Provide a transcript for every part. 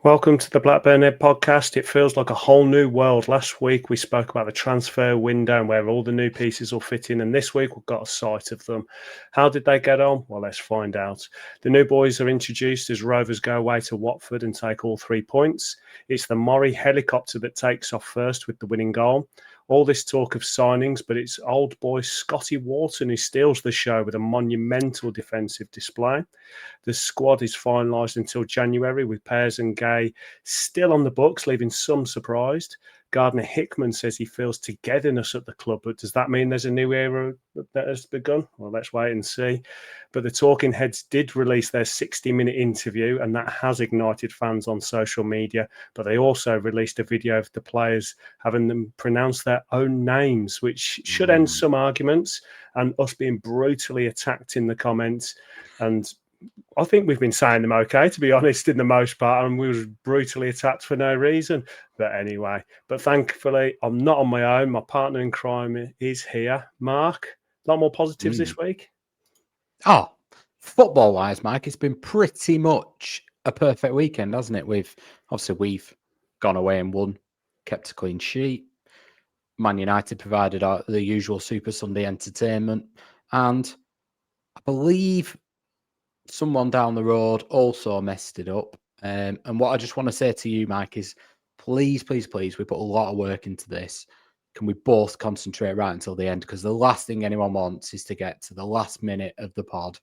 Welcome to the Blackburn End Podcast. It feels like a whole new world. Last week we spoke about the transfer window and where all the new pieces will fit in, and this week we've got a sight of them. How did they get on? Well, let's find out. The new boys are introduced as Rovers go away to Watford and take all 3 points. It's the Murray helicopter that takes off first with the winning goal. All this talk of signings, but it's old boy Scotty Wharton who steals the show with a monumental defensive display. The squad is finalised until January with Pears and Gay still on the books, leaving some surprised. Gardner Hickman says he feels togetherness at the club, but does that mean there's a new era that has begun? Well, let's wait and see. But the Talking Heads did release their 60-minute interview, and that has ignited fans on social media. But they also released a video of the players having them pronounce their own names, which should end some arguments, and us being brutally attacked in the comments. And I think we've been saying them okay, to be honest, in the most part, and we were brutally attacked for no reason. But anyway, but thankfully, I'm not on my own. My partner in crime is here. Mark, a lot more positives this week? Oh, football-wise, Mike, it's been pretty much a perfect weekend, hasn't it? We've gone away and won, kept a clean sheet. Man United provided the usual Super Sunday entertainment, and I believe someone down the road also messed it up. And what I just want to say to you, Mike, is please, we put a lot of work into this. Can we both concentrate right until the end? Because the last thing anyone wants is to get to the last minute of the pod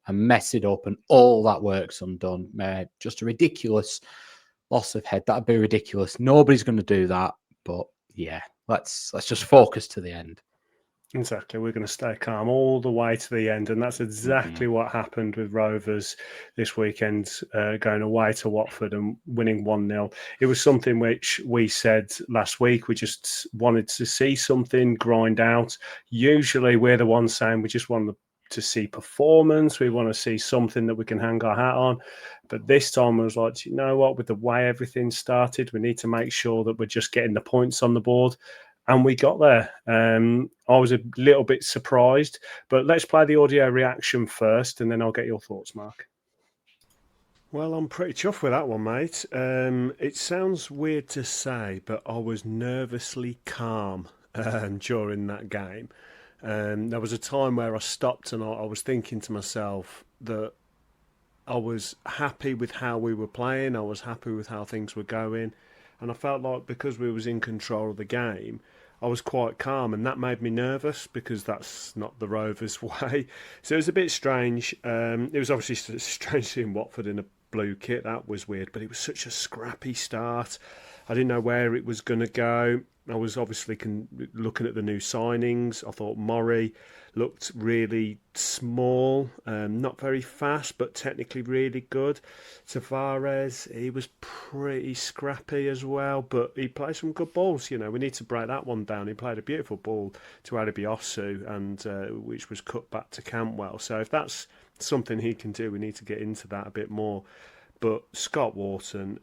and mess it up, and all that work's undone. Just a ridiculous loss of head. That'd be ridiculous. Nobody's going to do that. But yeah, let's just focus to the end. Exactly. We're going to stay calm all the way to the end. And that's exactly what happened with Rovers this weekend, going away to Watford and winning 1-0. It was something which we said last week. We just wanted to see something grind out. Usually we're the ones saying we just want to see performance. We want to see something that we can hang our hat on. But this time I was like, you know what? With the way everything started, we need to make sure that we're just getting the points on the board. And we got there. I was a little bit surprised, but let's play the audio reaction first, and then I'll get your thoughts, Mark. Well, I'm pretty chuffed with that one, mate. It sounds weird to say, but I was nervously calm during that game. There was a time where I stopped and I was thinking to myself that I was happy with how we were playing. I was happy with how things were going. And I felt like because we was in control of the game, I was quite calm, and that made me nervous because that's not the Rovers' way. So it was a bit strange. It was obviously strange seeing Watford in a blue kit. That was weird, but it was such a scrappy start. I didn't know where it was going to go. I was obviously looking at the new signings. I thought Murray looked really small, not very fast, but technically really good. Tavares, he was pretty scrappy as well, but he played some good balls. You know, we need to break that one down. He played a beautiful ball to Adebiosu, and which was cut back to Cantwell. So if that's something he can do, we need to get into that a bit more. But Scott Wharton,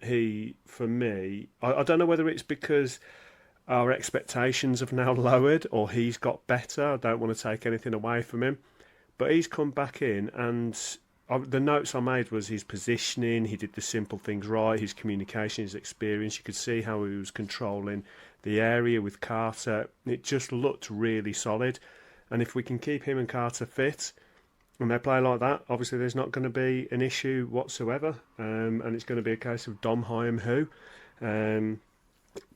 for me, I don't know whether it's because our expectations have now lowered or he's got better. I don't want to take anything away from him. But he's come back in, and the notes I made was his positioning. He did the simple things right, his communication, his experience. You could see how he was controlling the area with Carter. It just looked really solid. And if we can keep him and Carter fit, and they play like that, obviously there's not going to be an issue whatsoever. And it's going to be a case of Dom Hyam who.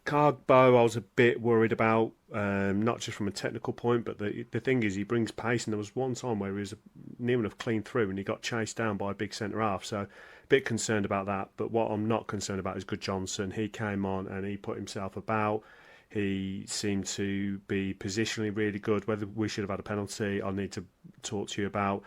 Cargbo, I was a bit worried about, not just from a technical point, but the thing is he brings pace, and there was one time where he was near enough clean through and he got chased down by a big centre-half, so a bit concerned about that. But what I'm not concerned about is Good Johnson. He came on and he put himself about. He seemed to be positionally really good. Whether we should have had a penalty, I'll need to talk to you about,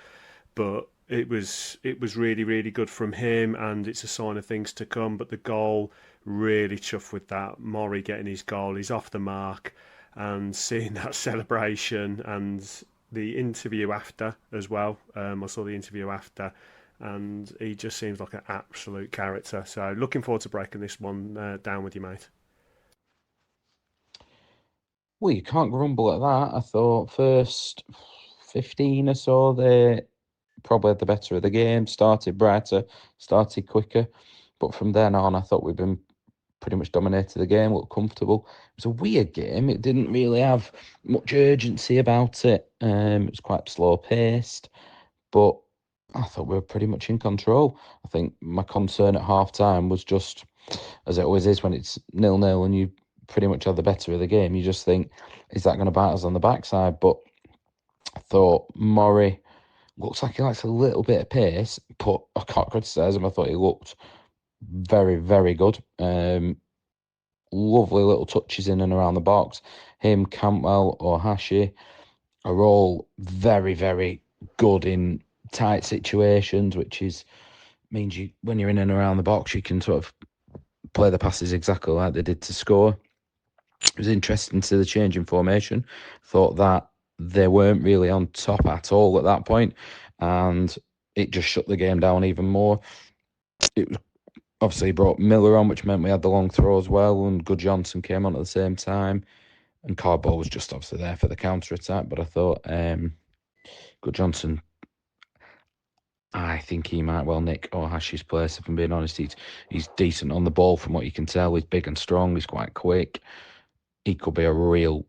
but it was really, really good from him, and it's a sign of things to come. But the goal, really chuffed with that. Murray getting his goal, he's off the mark, and seeing that celebration and the interview after as well. I saw the interview after, and he just seems like an absolute character. So looking forward to breaking this one down with you, mate. Well, you can't grumble at that. I thought first 15 or so, they probably had the better of the game, started brighter, started quicker. But from then on, I thought we'd been pretty much dominated the game, looked comfortable. It was a weird game. It didn't really have much urgency about it. It was quite slow paced, but I thought we were pretty much in control. I think my concern at half time was just, as it always is when it's 0-0 and you pretty much have the better of the game, you just think, is that going to bite us on the backside? But I thought Murray looks like he likes a little bit of pace, but I can't criticise him. I thought he looked very, very good. Lovely little touches in and around the box. Him, Cantwell, Ohashi are all very, very good in tight situations, which means you, when you're in and around the box, you can sort of play the passes exactly like they did to score. It was interesting to see the change in formation. Thought that they weren't really on top at all at that point, and it just shut the game down even more. It was obviously brought Miller on, which meant we had the long throw as well, and Good Johnson came on at the same time, and Cardboard was just obviously there for the counter attack. But I thought Good Johnson, I think he might well nick Ohashi's place, if I'm being honest. He's decent on the ball from what you can tell. He's big and strong. He's quite quick. He could be a real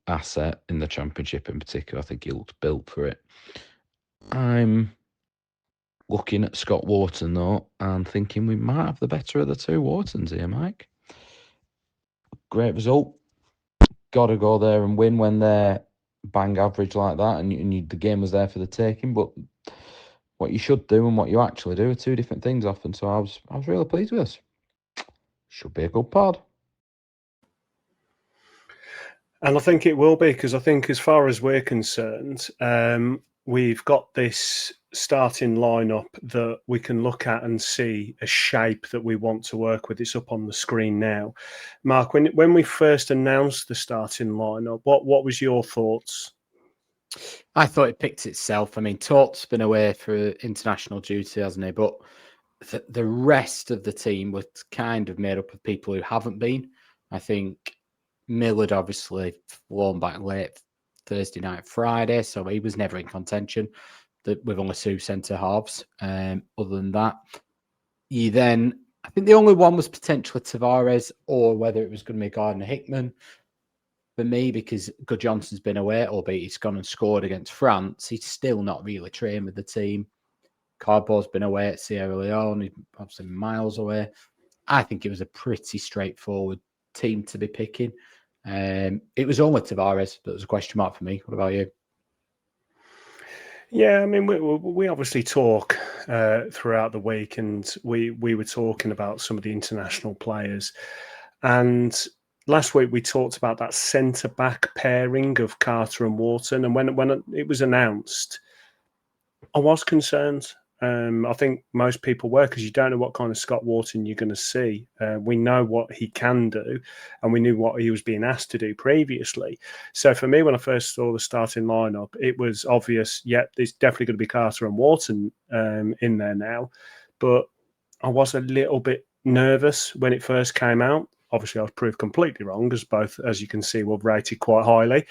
asset in the Championship in particular. I think he looks built for it. I'm looking at Scott Wharton, though, and thinking we might have the better of the two Whartons here, Mike. Great result. Got to go there and win when they're bang average like that, and the game was there for the taking. But what you should do and what you actually do are two different things often. So I was really pleased with this. Should be a good pod. And I think it will be, because I think as far as we're concerned, we've got this starting lineup that we can look at and see a shape that we want to work with. It's up on the screen now. Mark, when we first announced the starting lineup, what was your thoughts? I thought it picked itself. I mean, Tort's been away for international duty, hasn't he? But the rest of the team was kind of made up of people who haven't been. I think Millard obviously flown back late Thursday night, Friday, so he was never in contention. With only two centre halves. Other than that, I think the only one was potentially Tavares, or whether it was going to be Gardner Hickman. For me, because Good Johnson's been away, albeit he's gone and scored against France, he's still not really trained with the team. Cardboard's been away at Sierra Leone, he's obviously miles away. I think it was a pretty straightforward team to be picking. It was only Tavares that was a question mark for me. What about you? Yeah, I mean, we obviously talk throughout the week, and we were talking about some of the international players. And last week we talked about that centre-back pairing of Carter and Wharton. And when it was announced, I was concerned. I think most people were, because you don't know what kind of Scott Wharton you're going to see. We know what he can do, and we knew what he was being asked to do previously. So for me, when I first saw the starting lineup, it was obvious, there's definitely going to be Carter and Wharton in there now. But I was a little bit nervous when it first came out. Obviously, I was proved completely wrong, as both, as you can see, were rated quite highly.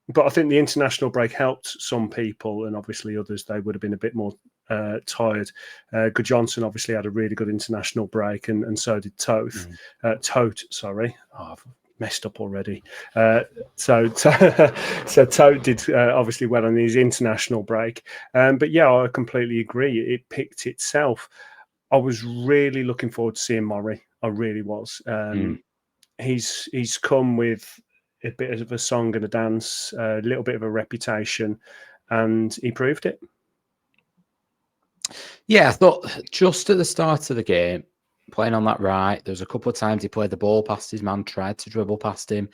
But I think the international break helped some people, and obviously others, they would have been a bit more tired. Good Johnson obviously had a really good international break, and so did Tote. Sorry. Oh, I've messed up already. So Tote did obviously well on his international break. But yeah, I completely agree. It picked itself. I was really looking forward to seeing Murray. I really was. He's come with a bit of a song and a dance, a little bit of a reputation, and he proved it. Yeah, I thought just at the start of the game, playing on that right, there was a couple of times he played the ball past his man, tried to dribble past him,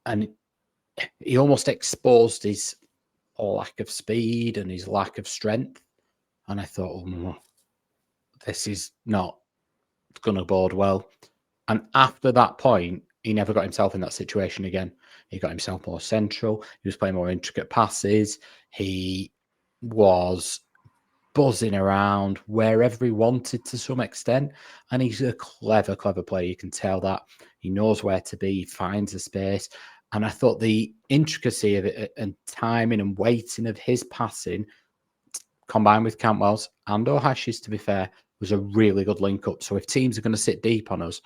and he almost exposed his lack of speed and his lack of strength. And I thought, this is not going to bode well. And after that point, he never got himself in that situation again. He got himself more central. He was playing more intricate passes. He was buzzing around wherever he wanted to some extent. And he's a clever player. You can tell that. He knows where to be. He finds the space. And I thought the intricacy of it and timing and weighting of his passing, combined with Cantwell's and Ohashi's, to be fair, was a really good link up. So if teams are going to sit deep on us,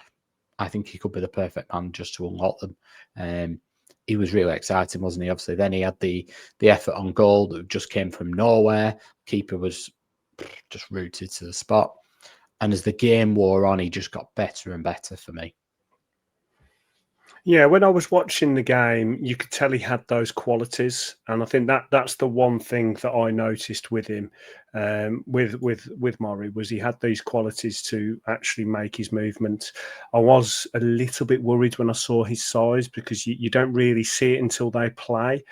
I think he could be the perfect man just to unlock them. He was really exciting, wasn't he? Obviously, then he had the effort on goal that just came from nowhere. Keeper was just rooted to the spot. And as the game wore on, he just got better and better for me. Yeah, when I was watching the game, you could tell he had those qualities, and I think that's the one thing that I noticed with him, with Murray, was he had these qualities to actually make his movement. I was a little bit worried when I saw his size, because you don't really see it until they play.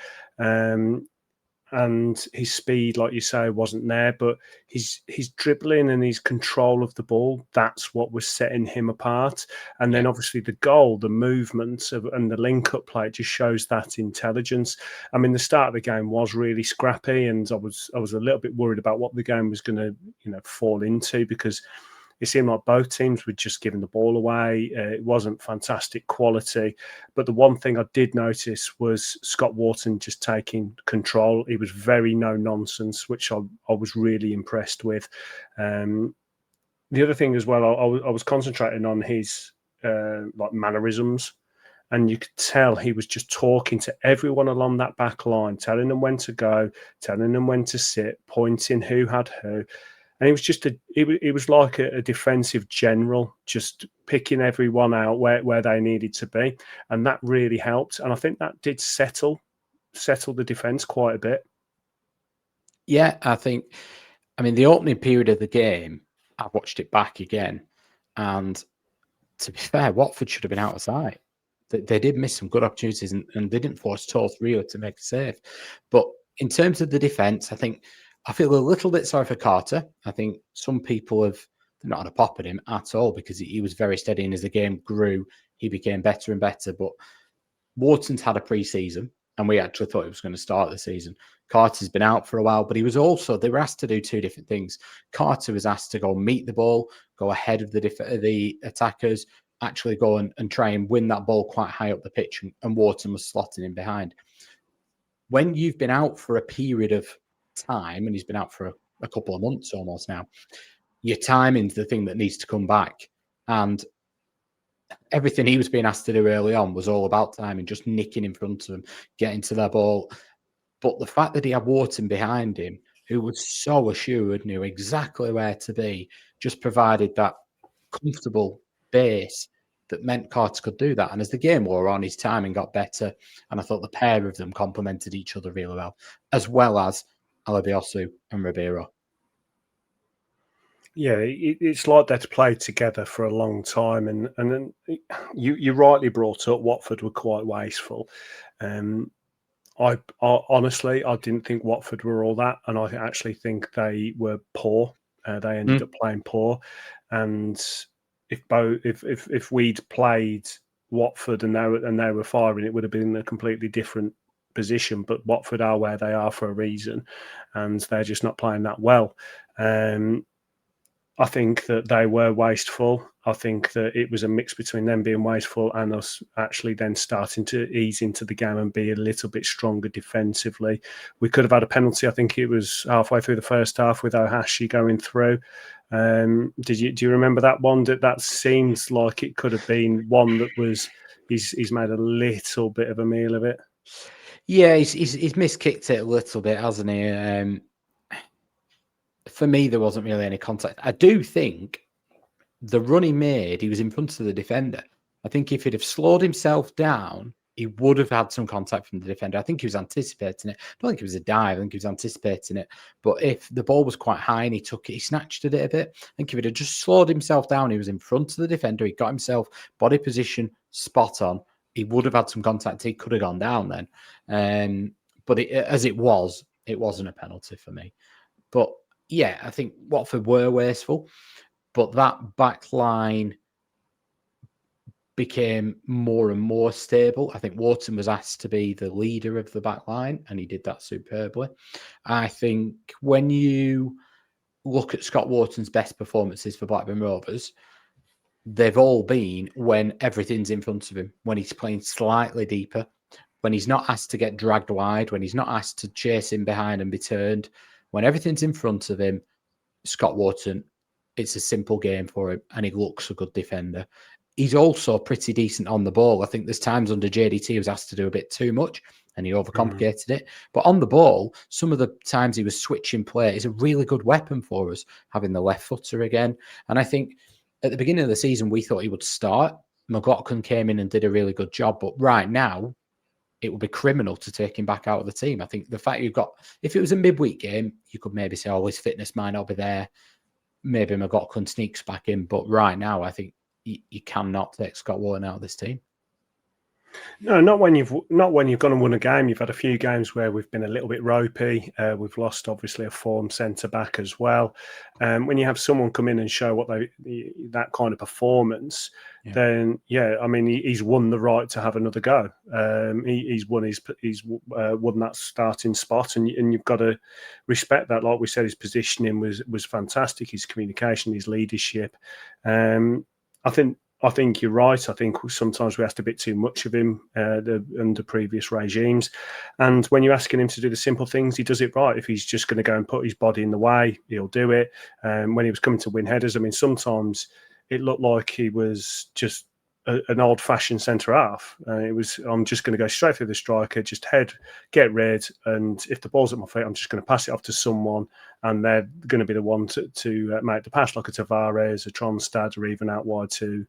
And his speed, like you say, wasn't there, but his dribbling and his control of the ball, that's what was setting him apart. And then obviously the goal, the movement and the link-up play just shows that intelligence. I mean, the start of the game was really scrappy, and I was a little bit worried about what the game was going to fall into, because it seemed like both teams were just giving the ball away. It wasn't fantastic quality. But the one thing I did notice was Scott Wharton just taking control. He was very no-nonsense, which I was really impressed with. The other thing as well, I was concentrating on his mannerisms. And you could tell he was just talking to everyone along that back line, telling them when to go, telling them when to sit, pointing who had who. And he was just he was like a defensive general, just picking everyone out where they needed to be, and that really helped. And I think that did settle the defence quite a bit. Yeah, I mean, the opening period of the game, I watched it back again, and to be fair, Watford should have been out of sight. They did miss some good opportunities, and they didn't force Toth really to make a save. But in terms of the defence, I feel a little bit sorry for Carter. I think some people they're not on a pop at him at all, because he was very steady, and as the game grew, he became better and better. But Wharton's had a pre-season, and we actually thought he was going to start the season. Carter's been out for a while, but they were asked to do two different things. Carter was asked to go meet the ball, go ahead of the attackers, actually go and try and win that ball quite high up the pitch, and Wharton was slotting in behind. When you've been out for a period of time, and he's been out for a couple of months almost now, your timing's the thing that needs to come back. And everything he was being asked to do early on was all about timing, just nicking in front of him, getting to that ball. But the fact that he had Wharton behind him, who was so assured, knew exactly where to be, just provided that comfortable base that meant Carter could do that. And as the game wore on, his timing got better. And I thought the pair of them complemented each other really well, as Alabiosu and Ribeiro. Yeah, it's like they'd played together for a long time, and then you rightly brought up Watford were quite wasteful. I honestly, I didn't think Watford were all that, and I actually think they were poor. They ended up playing poor, and if we'd played Watford and they were firing, it would have been a completely different position. But Watford are where they are for a reason, and they're just not playing that well. I think that they were wasteful. I think that it was a mix between them being wasteful and us actually then starting to ease into the game and be a little bit stronger defensively. We could have had a penalty. I think it was halfway through the first half with Ohashi going through. Do you remember that one? That seems like it could have been one that was he's made a little bit of a meal of it. Yeah, he's miskicked it a little bit, hasn't he? For me, there wasn't really any contact. I do think the run he made, he was in front of the defender. I think if he'd have slowed himself down, he would have had some contact from the defender. I think he was anticipating it. I don't think it was a dive. I think he was anticipating it. But if the ball was quite high and he snatched at it a bit, I think if he'd have just slowed himself down, he was in front of the defender. He got himself body position spot on. He would have had some contact. He could have gone down then. But as it was, it wasn't a penalty for me. But yeah, I think Watford were wasteful, but that back line became more and more stable. I think Wharton was asked to be the leader of the back line, and he did that superbly. I think when you look at Scott Wharton's best performances for Blackburn Rovers, they've all been when everything's in front of him, when he's playing slightly deeper, when he's not asked to get dragged wide, when he's not asked to chase him behind and be turned. When everything's in front of him, Scott Wharton it's a simple game for him, and he looks a good defender. He's also pretty decent on the ball. I think there's times under JDT he was asked to do a bit too much, and he overcomplicated it. But on the ball, some of the times he was switching play is a really good weapon for us, having the left footer again. And I think at the beginning of the season, we thought he would start. McLaughlin came in and did a really good job. But right now, it would be criminal to take him back out of the team. I think the fact you've got, if it was a midweek game, you could maybe say, oh, his fitness might not be there. Maybe McLaughlin sneaks back in. But right now, I think you cannot take Scott Wharton out of this team. No, not when you've gone and won a game. You've had a few games where we've been a little bit ropey. We've lost, obviously, a form centre back as well. When you have someone come in and show that kind of performance, then I mean, he's won the right to have another go. He's won that starting spot, and you've got to respect that. Like we said, his positioning was fantastic. His communication, his leadership. I think you're right. I think sometimes we asked a bit too much of him under previous regimes. And when you're asking him to do the simple things, he does it right. If he's just going to go and put his body in the way, he'll do it. When he was coming to win headers, I mean, sometimes it looked like he was just an old-fashioned centre-half. I'm just going to go straight through the striker, just head, get rid, and if the ball's at my feet, I'm just going to pass it off to someone, and they're going to be the one to make the pass, like a Tavares, a Tronstad, or even out wide to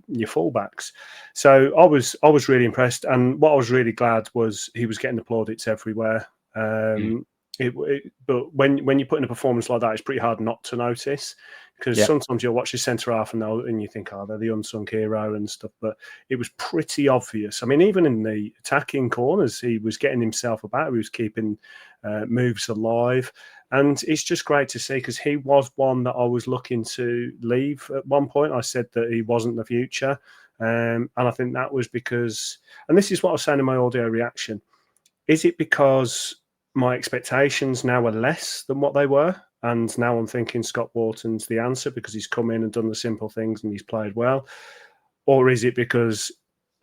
your fullbacks. So I was really impressed, and what I was really glad was he was getting the plaudits everywhere. But when you put in a performance like that, it's pretty hard not to notice, because sometimes you'll watch the centre half and you think, oh, they're the unsung hero and stuff. But it was pretty obvious. I mean, even in the attacking corners, he was getting himself about. He was keeping moves alive. And it's just great to see, because he was one that I was looking to leave at one point. I said that he wasn't the future. And I think that was because, and this is what I was saying in my audio reaction, is it because my expectations now are less than what they were? And now I'm thinking Scott Wharton's the answer because he's come in and done the simple things and he's played well? Or is it because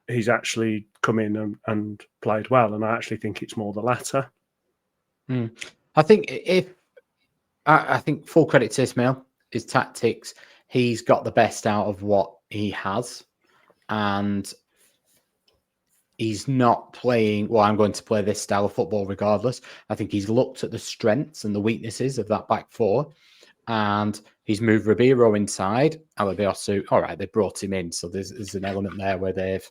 he's actually come in and played well? And I actually think it's more the latter. I think I think full credit to Ismaël, his tactics, he's got the best out of what he has. And he's not playing, well, I'm going to play this style of football regardless. I think he's looked at the strengths and the weaknesses of that back four, and he's moved Ribeiro inside. Alabiosu, all right, they brought him in, so there's an element there where they've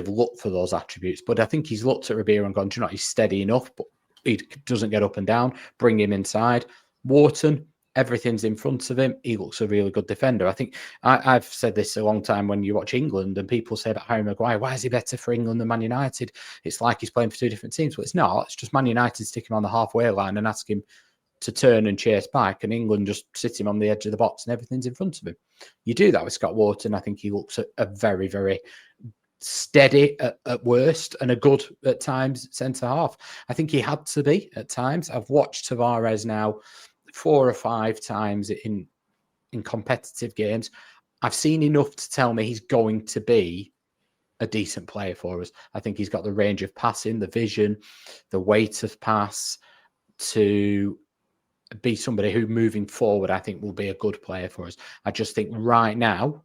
looked for those attributes. But I think he's looked at Ribeiro and gone, do you know what, he's steady enough, but he doesn't get up and down. Bring him inside. Wharton, everything's in front of him. He looks a really good defender. I think I've said this a long time when you watch England and people say about Harry Maguire, why is he better for England than Man United? It's like he's playing for two different teams. But it's not. It's just Man United stick him on the halfway line and ask him to turn and chase back, and England just sit him on the edge of the box and everything's in front of him. You do that with Scott Wharton. I think he looks a very, very steady at worst and a good at times centre half. I think he had to be at times. I've watched Tavares now 4 or 5 times in competitive games. I've seen enough to tell me he's going to be a decent player for us. I think he's got the range of passing, the vision, the weight of pass to be somebody who moving forward, I think will be a good player for us. I just think right now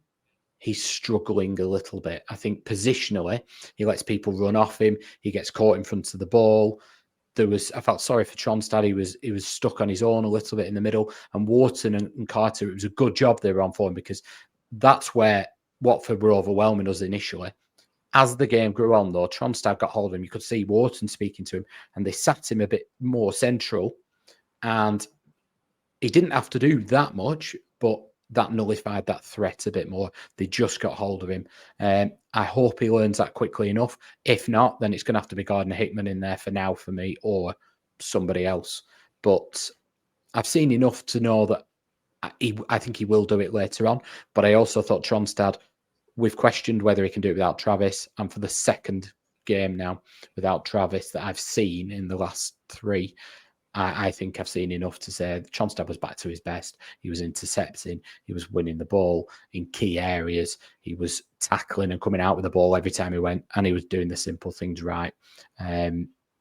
he's struggling a little bit. I think positionally, he lets people run off him. He gets caught in front of the ball. I felt sorry for Tronstad. He was stuck on his own a little bit in the middle. And Wharton and Carter, it was a good job they were on for him, because that's where Watford were overwhelming us initially. As the game grew on, though, Tronstad got hold of him. You could see Wharton speaking to him, and they sat him a bit more central. And he didn't have to do that much, but that nullified that threat a bit more. They just got hold of him. I hope he learns that quickly enough. If not, then it's going to have to be Gardner Hickman in there for now for me, or somebody else. But I've seen enough to know that I think he will do it later on. But I also thought Tronstad, we've questioned whether he can do it without Travis. And for the second game now without Travis that I've seen in the last 3, I think I've seen enough to say Tronstad was back to his best. He was intercepting. He was winning the ball in key areas. He was tackling and coming out with the ball every time he went, and he was doing the simple things right.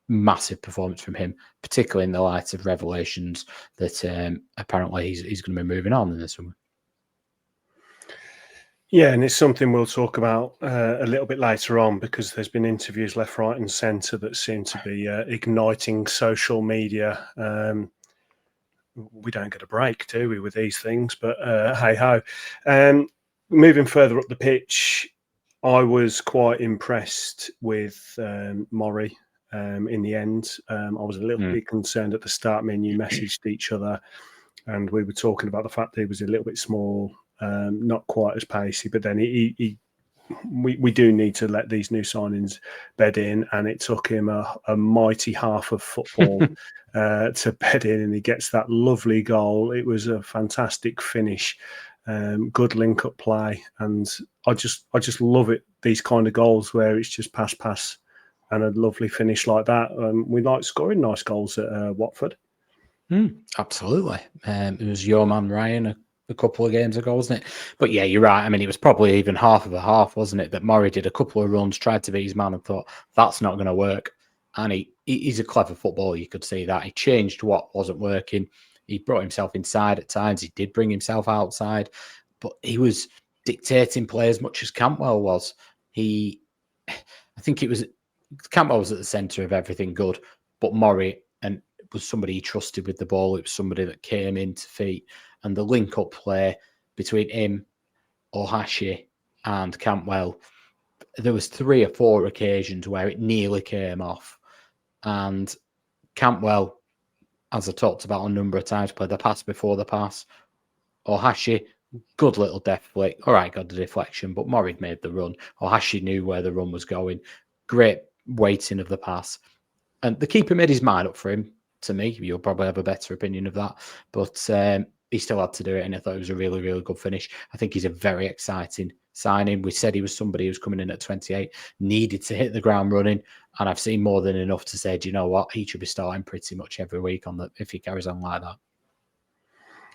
massive performance from him, particularly in the light of revelations that apparently he's going to be moving on in this one. Yeah, and it's something we'll talk about a little bit later on, because there's been interviews left, right, and centre that seem to be igniting social media. We don't get a break, do we, with these things? But hey ho. Moving further up the pitch, I was quite impressed with Mori. In the end, I was a little bit concerned at the start. Me and you messaged each other, and we were talking about the fact that he was a little bit small, not quite as pacey. But then we do need to let these new signings bed in, and it took him a mighty half of football to bed in, and he gets that lovely goal. It was a fantastic finish, good link-up play, and I just love it. These kind of goals where it's just pass, and a lovely finish like that. We like scoring nice goals at Watford. Absolutely. It was your man Ryan a couple of games ago, wasn't it? But yeah, you're right. I mean, it was probably even half of a half, wasn't it? That Murray did a couple of runs, tried to beat his man, and thought that's not going to work. And he's a clever footballer. You could see that. He changed what wasn't working. He brought himself inside at times. He did bring himself outside, but he was dictating play as much as Campbell was. I think Campbell was at the centre of everything good, but Murray was somebody he trusted with the ball. It was somebody that came into feet, and the link-up play between him, Ohashi, and Cantwell, there was 3 or 4 occasions where it nearly came off. And Cantwell, as I talked about a number of times, played the pass before the pass. Ohashi, good little deft flick. All right, got the deflection, but Morrid made the run. Ohashi knew where the run was going. Great weighting of the pass. And the keeper made his mind up for him. To me, you'll probably have a better opinion of that. But he still had to do it, and I thought it was a really, really good finish. I think he's a very exciting signing. We said he was somebody who's coming in at 28, needed to hit the ground running, and I've seen more than enough to say, do you know what? He should be starting pretty much every week if he carries on like that.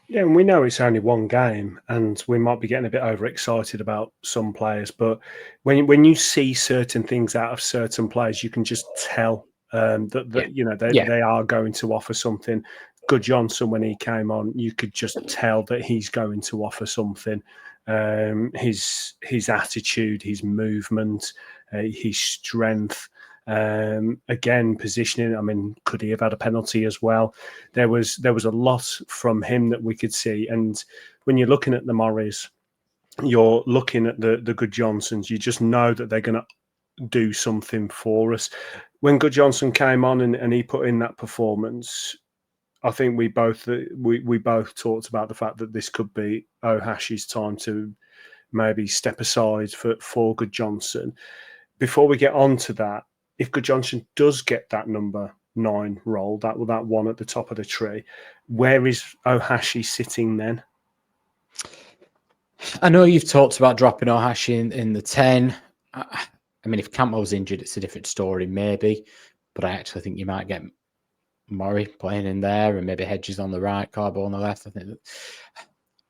Yeah, and we know it's only one game, and we might be getting a bit overexcited about some players, but when you see certain things out of certain players, you can just tell they are going to offer something. Good Johnson, when he came on, you could just tell that he's going to offer something. His attitude, his movement, his strength. Again, positioning. I mean, could he have had a penalty as well? There was a lot from him that we could see. And when you're looking at the Morris, you're looking at the Good Johnsons. You just know that they're going to do something for us. When Good Johnson came on and he put in that performance, I think we both talked about the fact that this could be Ohashi's time to maybe step aside for Good Johnson. Before we get on to that, if Good Johnson does get that number 9 role, that one at the top of the tree, where is Ohashi sitting then? I know you've talked about dropping Ohashi in the 10. I mean, if Campbell was injured, it's a different story, maybe. But I actually think you might get Murray playing in there, and maybe Hedges on the right, Carbo on the left.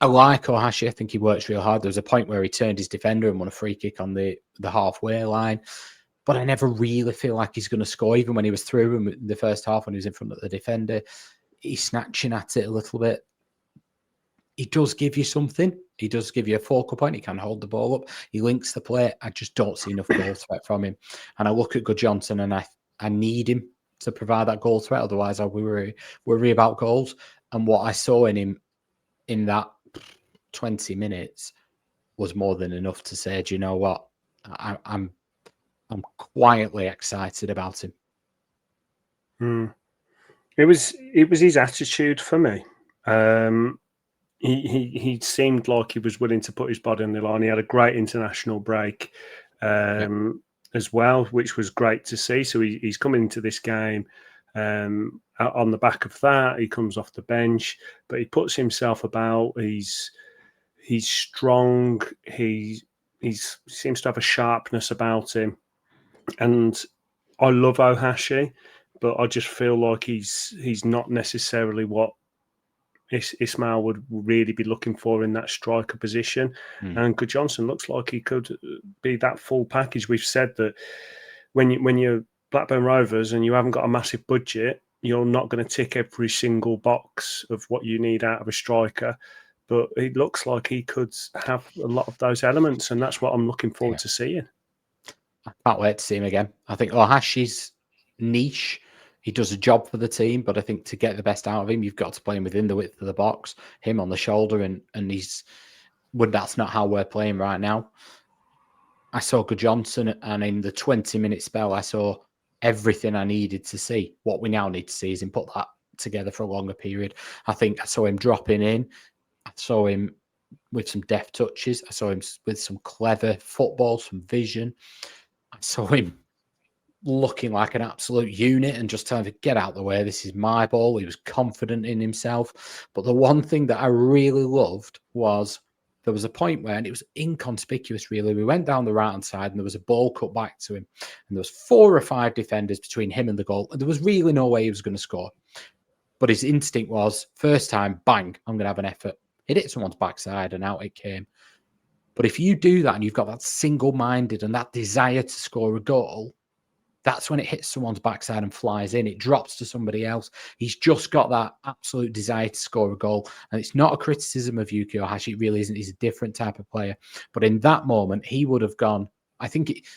I like Ohashi. I think he works real hard. There was a point where he turned his defender and won a free kick on the halfway line. But I never really feel like he's going to score, even when he was through in the first half when he was in front of the defender. He's snatching at it a little bit. He does give you something. He does give you a focal point. He can hold the ball up. He links the play. I just don't see enough goal threat from him. And I look at Good Johnson and I need him to provide that goal threat. Otherwise, I worry about goals. And what I saw in him in that 20 minutes was more than enough to say, do you know what? I'm quietly excited about him. It was his attitude for me. He seemed like he was willing to put his body on the line. He had a great international break as well, which was great to see. So he's coming into this game on the back of that. He comes off the bench, but he puts himself about. He's strong. He seems to have a sharpness about him. And I love Ohashi, but I just feel like he's not necessarily what Ismaël would really be looking for in that striker position. And Good Johnson looks like he could be that full package. We've said that when you're Blackburn Rovers and you haven't got a massive budget, you're not going to tick every single box of what you need out of a striker. But it looks like he could have a lot of those elements, and that's what I'm looking forward to seeing. I can't wait to see him again. I think Ohashi's niche. He does a job for the team, but I think to get the best out of him, you've got to play him within the width of the box, him on the shoulder, and that's not how we're playing right now. I saw Johnson, and in the 20-minute spell, I saw everything I needed to see. What we now need to see is him put that together for a longer period. I think I saw him dropping in. I saw him with some deft touches. I saw him with some clever football, some vision. I saw him looking like an absolute unit and just telling him to get out of the way. This is my ball. He was confident in himself. But the one thing that I really loved was there was a point where, and it was inconspicuous really, we went down the right-hand side and there was a ball cut back to him. And there was 4 or 5 defenders between him and the goal. And there was really no way he was going to score. But his instinct was, first time, bang, I'm going to have an effort. It hit someone's backside and out it came. But if you do that and you've got that single-minded and that desire to score a goal, that's when it hits someone's backside and flies in. It drops to somebody else. He's just got that absolute desire to score a goal. And it's not a criticism of Yuki Ohashi. It really isn't. He's a different type of player. But in that moment, he would have gone, I think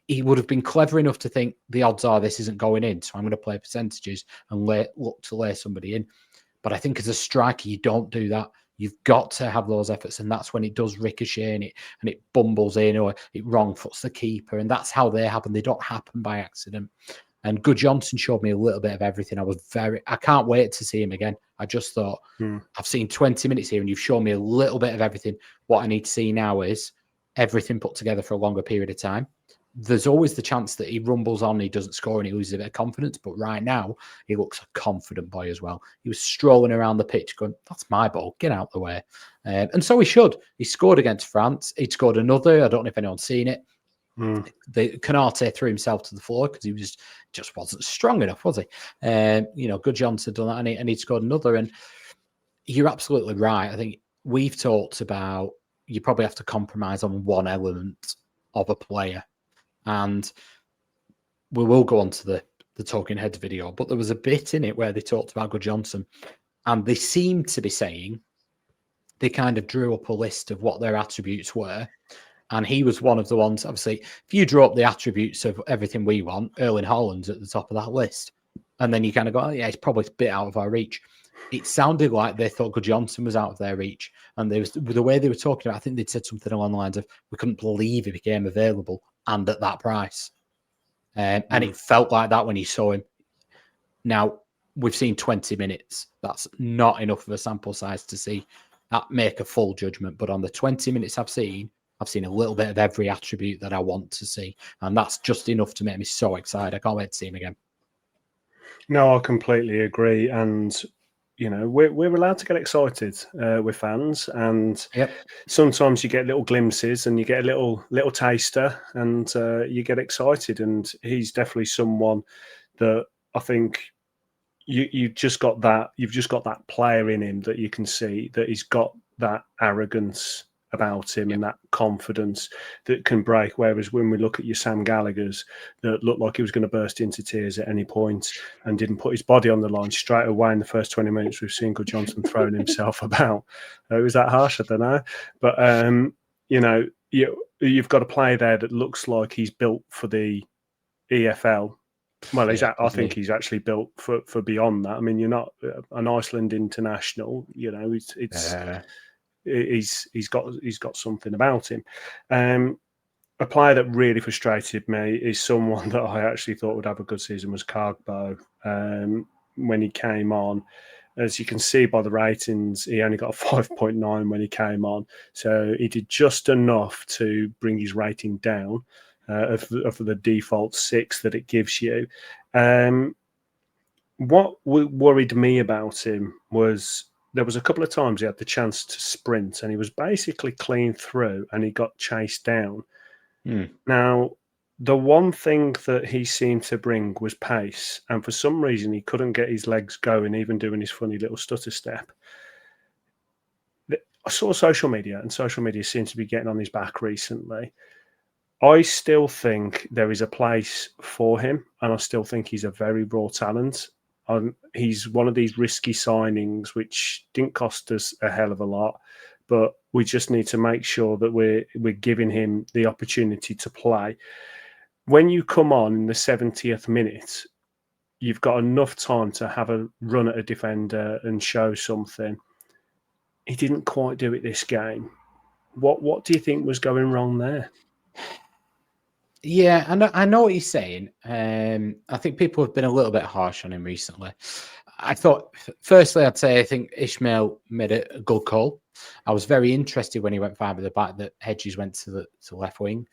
he would have been clever enough to think the odds are this isn't going in. So I'm going to play percentages and look to lay somebody in. But I think as a striker, you don't do that. You've got to have those efforts, and that's when it does ricochet and it bumbles in or it wrong foots the keeper, and that's how they happen. They don't happen by accident. And Good Johnson showed me a little bit of everything. I can't wait to see him again. I just thought, I've seen 20 minutes here and you've shown me a little bit of everything. What I need to see now is everything put together for a longer period of time. There's always the chance that he rumbles on, he doesn't score and he loses a bit of confidence. But right now, he looks a confident boy as well. He was strolling around the pitch going, that's my ball, get out the way. And so he should. He scored against France. He'd scored another. I don't know if anyone's seen it. Canate threw himself to the floor because he just wasn't strong enough, was he? Good Johnson done that and he'd scored another. And you're absolutely right. I think we've talked about you probably have to compromise on one element of a player. And we will go on to the Talking Heads video, but there was a bit in it where they talked about Good Johnson, and they seemed to be saying they kind of drew up a list of what their attributes were. And he was one of the ones, obviously, if you draw up the attributes of everything we want, Erling Haaland's at the top of that list. And then you kind of go, oh, yeah, it's probably a bit out of our reach. It sounded like they thought Good Johnson was out of their reach. And the way they were talking about, I think they'd said something along the lines of, we couldn't believe he became available and at that price. And it felt like that when you saw him. Now, we've seen 20 minutes. That's not enough of a sample size to see that make a full judgment. But on the 20 minutes I've seen a little bit of every attribute that I want to see. And that's just enough to make me so excited. I can't wait to see him again. No, I completely agree. And, we're allowed to get excited with fans. And sometimes you get little glimpses and you get a little taster and you get excited. And he's definitely someone that I think you've just got that player in him that you can see that he's got that arrogance about him and that confidence that can break. Whereas when we look at your Sam Gallagher's that looked like he was going to burst into tears at any point and didn't put his body on the line straight away in the first 20 minutes, we've seen Good Johnson throwing himself about. Was that harsh? I don't know. But, you've got a player there that looks like he's built for the EFL. Well, I think he's actually built for beyond that. I mean, you're not an Iceland international, He's got something about him. A player that really frustrated me is someone that I actually thought would have a good season was Cargbo. When he came on, as you can see by the ratings, he only got a 5.9 when he came on. So he did just enough to bring his rating down of the default 6 that it gives you. What worried me about him was there was a couple of times he had the chance to sprint and he was basically clean through and he got chased down. Now, the one thing that he seemed to bring was pace. And for some reason, he couldn't get his legs going, even doing his funny little stutter step. I saw social media, and social media seems to be getting on his back recently. I still think there is a place for him, and I still think he's a very raw talent. He's one of these risky signings which didn't cost us a hell of a lot, but we just need to make sure that we're giving him the opportunity to play. When you come on in the 70th minute, you've got enough time to have a run at a defender and show something. He didn't quite do it this game. What do you think was going wrong there? Yeah, I know what he's saying. I think people have been a little bit harsh on him recently. I thought, firstly, I'd say I think Ismaël made a good call. I was very interested when he went 5 at the back that Hedges went to left wing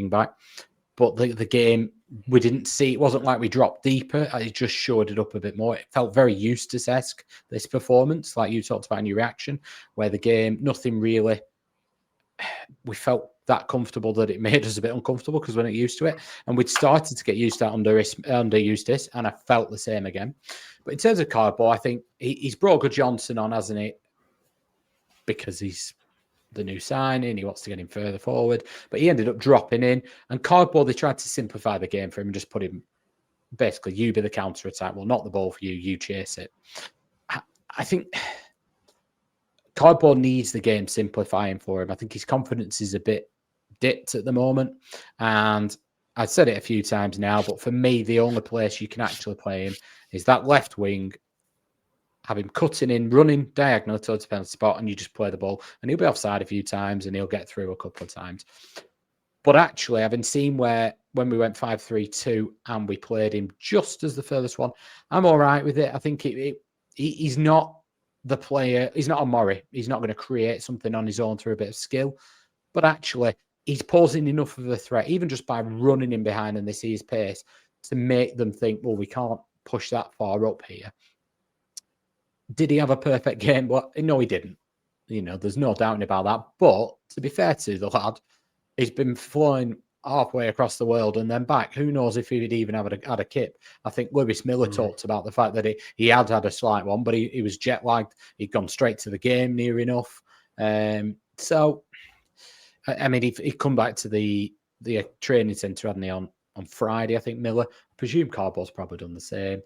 back. But the game, we didn't see, it wasn't like we dropped deeper. It just showed it up a bit more. It felt very Eustace-esque, this performance, like you talked about in your reaction, where the game, nothing really, we felt that comfortable that it made us a bit uncomfortable because we're not used to it. And we'd started to get used to that under Eustace, and I felt the same again. But in terms of Cardboard, I think he's brought Good Johnson on, hasn't he? Because he's the new signing, he wants to get him further forward, but he ended up dropping in. And Cardboard, they tried to simplify the game for him and just put him, basically, you be the counter attack. Well, not the ball for you, you chase it. I think Cardboard needs the game simplifying for him. I think his confidence is a bit dipped at the moment. And I've said it a few times now, but for me, the only place you can actually play him is that left wing. Have him cutting in, running diagonal towards the penalty spot, and you just play the ball. And he'll be offside a few times, and he'll get through a couple of times. But actually, having seen when we went 5-3-2 and we played him just as the furthest one, I'm all right with it. I think he's not the player. He's not a Murray. He's not going to create something on his own through a bit of skill. But actually, he's posing enough of a threat, even just by running in behind and they see his pace, to make them think, well, we can't push that far up here. Did he have a perfect game? Well, no, he didn't. There's no doubt about that. But to be fair to the lad, he's been flying halfway across the world and then back. Who knows if he would even have had a kip? I think Lewis Miller talked about the fact that he had a slight one, but he was jet lagged. He'd gone straight to the game near enough. So, I mean, he'd come back to the training centre, hadn't he, on Friday, I think, Miller. I presume Cardboard's probably done the same.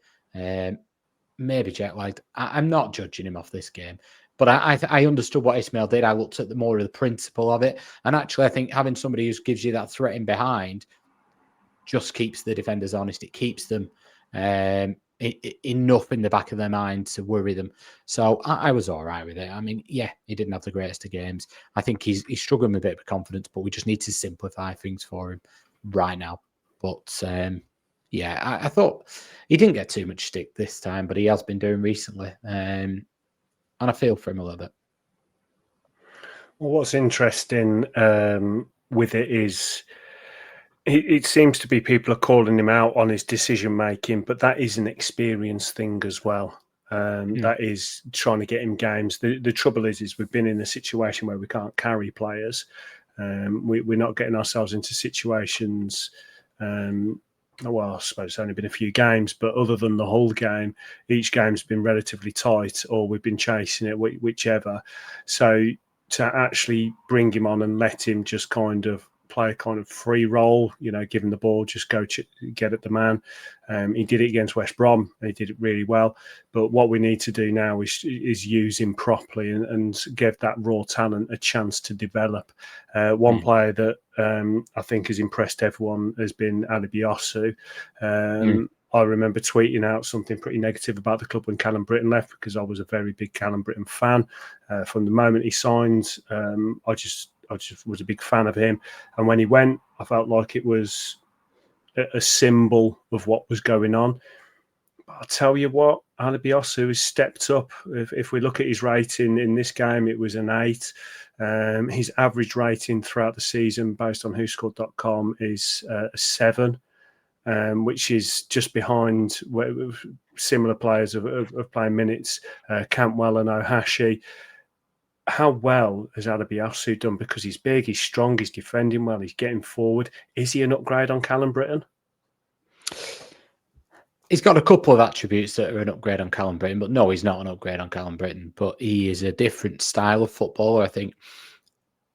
Maybe jet lagged. I'm not judging him off this game, but I understood what Ismaël did. I looked at more of the principle of it, and actually, I think having somebody who gives you that threat in behind just keeps the defenders honest. It keeps them enough in the back of their mind to worry them. So I was all right with it. I mean, yeah, he didn't have the greatest of games. I think he's struggling with a bit of confidence, but we just need to simplify things for him right now. But yeah, I thought he didn't get too much stick this time, but he has been doing recently. And I feel for him a little bit. Well, what's interesting with it is it seems to be people are calling him out on his decision making, but that is an experience thing as well. That is trying to get him games. The trouble is we've been in a situation where we can't carry players. We're not getting ourselves into situations. Well, I suppose it's only been a few games, but other than the Hull game, each game's been relatively tight, or we've been chasing it, whichever. So to actually bring him on and let him just kind of play a kind of free role, give him the ball, just go get at the man. He did it against West Brom. He did it really well. But what we need to do now is use him properly and give that raw talent a chance to develop. One player that I think has impressed everyone has been Alibiosu. I remember tweeting out something pretty negative about the club when Callum Britton left, because I was a very big Callum Britton fan. From the moment he signed, I just was a big fan of him. And when he went, I felt like it was a symbol of what was going on. But I'll tell you what, Alibiosu has stepped up. If we look at his rating in this game, it was an 8. His average rating throughout the season, based on WhoScored.com, is a 7. Which is just behind similar players of playing minutes, Cantwell and Ohashi. How well has Alibiosu done? Because he's big, he's strong, he's defending well, he's getting forward. Is he an upgrade on Callum Britton? He's got a couple of attributes that are an upgrade on Callum Britton, but no, he's not an upgrade on Callum Britton. But he is a different style of footballer, I think.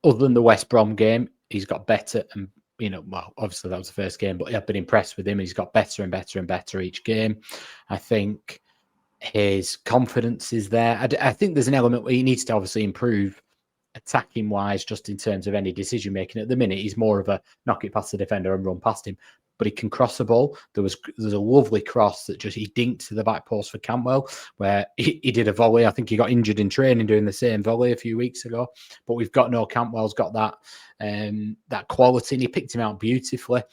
Other than the West Brom game, he's got better and well, obviously that was the first game, but I've been impressed with him. He's got better and better and better each game. I think his confidence is there. I think there's an element where he needs to obviously improve attacking wise, just in terms of any decision making. At the minute, he's more of a knock it past the defender and run past him, but he can cross a ball. There's a lovely cross that he dinked to the back post for Cantwell, where he did a volley. I think he got injured in training doing the same volley a few weeks ago, but we've got Cantwell's got that quality, and he picked him out beautifully.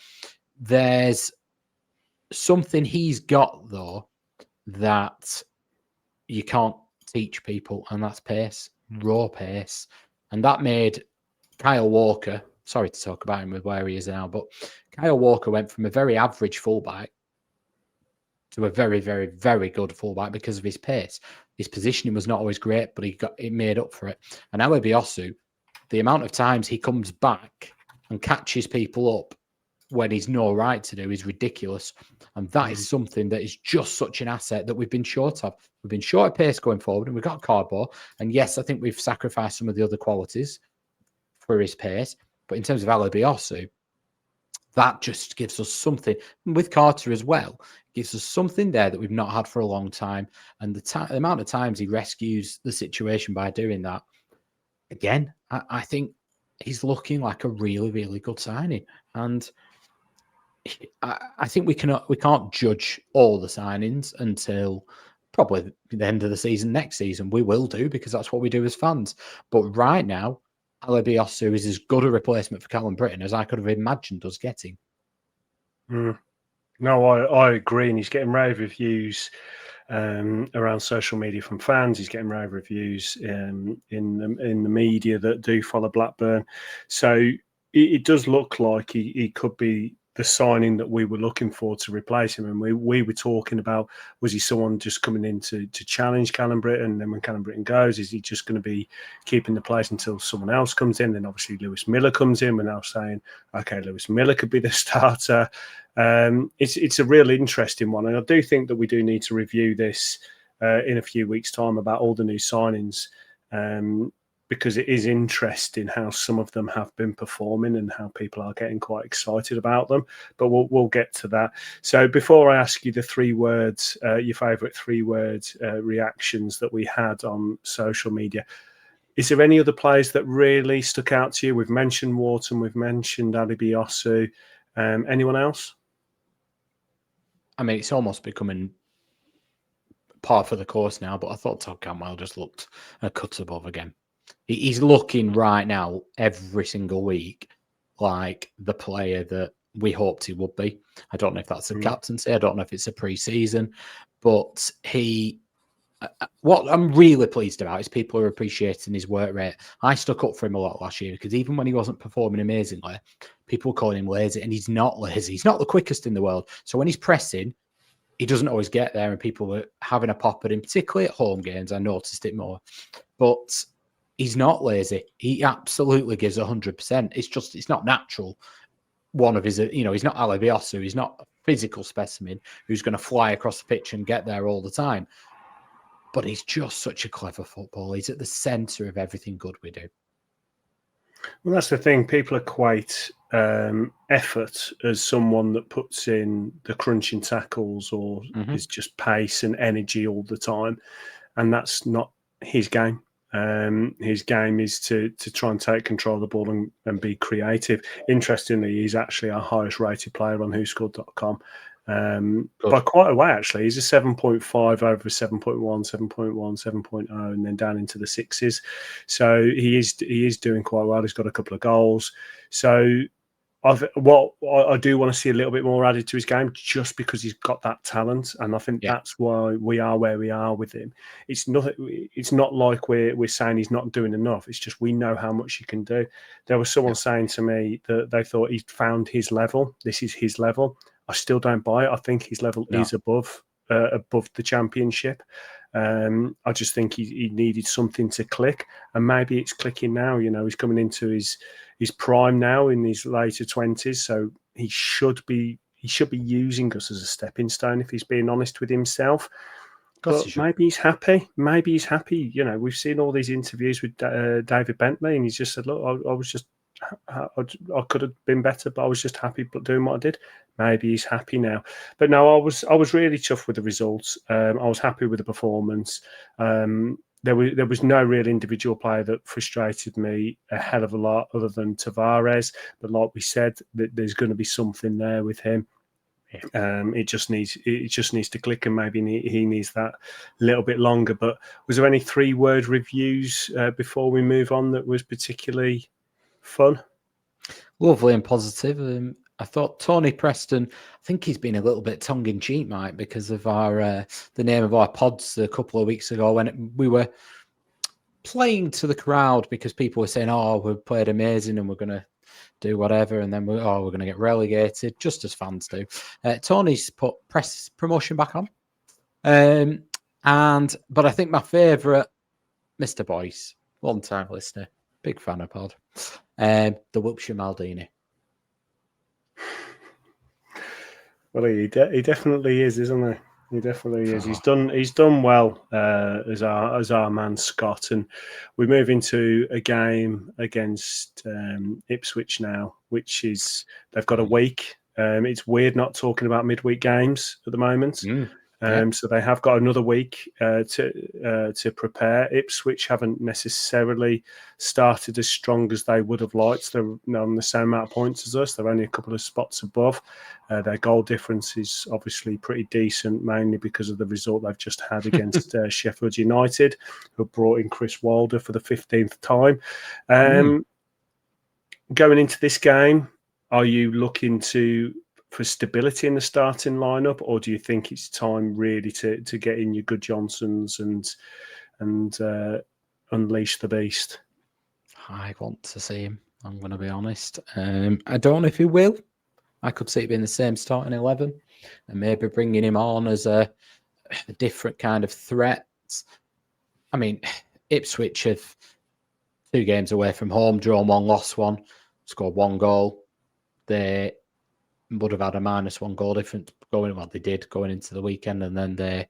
There's something he's got though that you can't teach people, and that's pace, raw pace. And that made Kyle Walker, sorry to talk about him with where he is now, but Kyle Walker went from a very average fullback to a very, very, very good fullback because of his pace. His positioning was not always great, but it made up for it. And Alebiosu, the amount of times he comes back and catches people up when he's no right to do is ridiculous. And that is something that is just such an asset that we've been short of. We've been short of pace going forward, and we've got cardboard. And yes, I think we've sacrificed some of the other qualities for his pace. But in terms of Alebiosu, that just gives us something. And with Carter as well, gives us something there that we've not had for a long time. And the amount of times he rescues the situation by doing that, again, I think he's looking like a really, really good signing. And I think we can't judge all the signings until probably the end of the season next season. We will do, because that's what we do as fans. But right now, Alebiosu is as good a replacement for Callum Britton as I could have imagined us getting. No, I agree. And he's getting rave reviews around social media from fans. He's getting rave reviews in the media that do follow Blackburn. So it does look like he could be the signing that we were looking for to replace him. And we were talking about, was he someone just coming in to challenge Callum Britton? And then when Callum Britton goes, is he just going to be keeping the place until someone else comes in? Then obviously Lewis Miller comes in. We're now saying, okay, Lewis Miller could be the starter. It's a real interesting one. And I do think that we do need to review this in a few weeks' time about all the new signings, because it is interesting how some of them have been performing and how people are getting quite excited about them. But we'll get to that. So before I ask you the 3 words, your favourite 3 words reactions that we had on social media, is there any other players that really stuck out to you? We've mentioned Wharton, we've mentioned Alebiosu. Anyone else? I mean, it's almost becoming par for the course now, but I thought Todd Cantwell just looked a cut above again. He's looking right now every single week like the player that we hoped he would be. I don't know if that's a captaincy. I don't know if it's a pre-season, but what I'm really pleased about is people are appreciating his work rate. I stuck up for him a lot last year because even when he wasn't performing amazingly, people were calling him lazy, and he's not lazy. He's not the quickest in the world. So when he's pressing, he doesn't always get there, and people were having a pop at him, particularly at home games. I noticed it more. But he's not lazy. He absolutely gives 100%. It's not natural. One of his, he's not Alebiosu. He's not a physical specimen who's going to fly across the pitch and get there all the time. But he's just such a clever footballer. He's at the centre of everything good we do. Well, that's the thing. People equate effort as someone that puts in the crunching tackles or is just pace and energy all the time. And that's not his game. His game is to try and take control of the ball and be creative. Interestingly, he's actually our highest rated player on whoscored.com. By quite a way, actually. He's a 7.5 over 7.1, 7.1, 7.0, and then down into the 6s. So he is doing quite well. He's got a couple of goals. So I do want to see a little bit more added to his game, just because he's got that talent, and I think that's why we are where we are with him. It's not like we're saying he's not doing enough. It's just we know how much he can do. There was someone saying to me that they thought he'd found his level. This is his level. I still don't buy it. I think his level is above the championship. I just think he needed something to click, and maybe it's clicking now. He's coming into his prime now in his later 20s, so he should be using us as a stepping stone, if he's being honest with himself. But maybe he's happy. We've seen all these interviews with David Bentley, and he's just said, "Look, I was just I could have been better, but I was just happy doing what I did. Maybe he's happy now. But no, I was really chuffed with the results. I was happy with the performance. There was no real individual player that frustrated me a hell of a lot other than Tavares. But like we said, there's going to be something there with him. It just needs to click, and maybe he needs that little bit longer. But was there any 3-word reviews before we move on that was particularly fun? Lovely and positive. I thought Tony Preston, I think he's been a little bit tongue-in-cheek, Mike, because of our the name of our pods a couple of weeks ago when we were playing to the crowd because people were saying, oh, we played amazing and we're going to do whatever, and then we're going to get relegated, just as fans do. Tony's put press promotion back on. But I think my favourite, Mr. Boyce, long-time listener, big fan of pod, the Wiltshire Maldini. Well, he definitely is, isn't he? He definitely is. He's done well as our man Scott, and we move into a game against Ipswich now, which is they've got a week. It's weird not talking about midweek games at the moment. So they have got another week to prepare. Ipswich haven't necessarily started as strong as they would have liked. They're on the same amount of points as us. They're only a couple of spots above. Their goal difference is obviously pretty decent, mainly because of the result they've just had against Sheffield United, who brought in Chris Wilder for the 15th time. Going into this game, are you looking for stability in the starting lineup, or do you think it's time really to get in your good Johnsons and unleash the beast? I want to see him. I'm going to be honest. I don't know if he will. I could see it being the same starting 11 and maybe bringing him on as a different kind of threat. I mean, Ipswich have 2 games away from home, drawn 1, lost 1, scored 1 goal. They would have had a -1 goal difference they did going into the weekend, and then they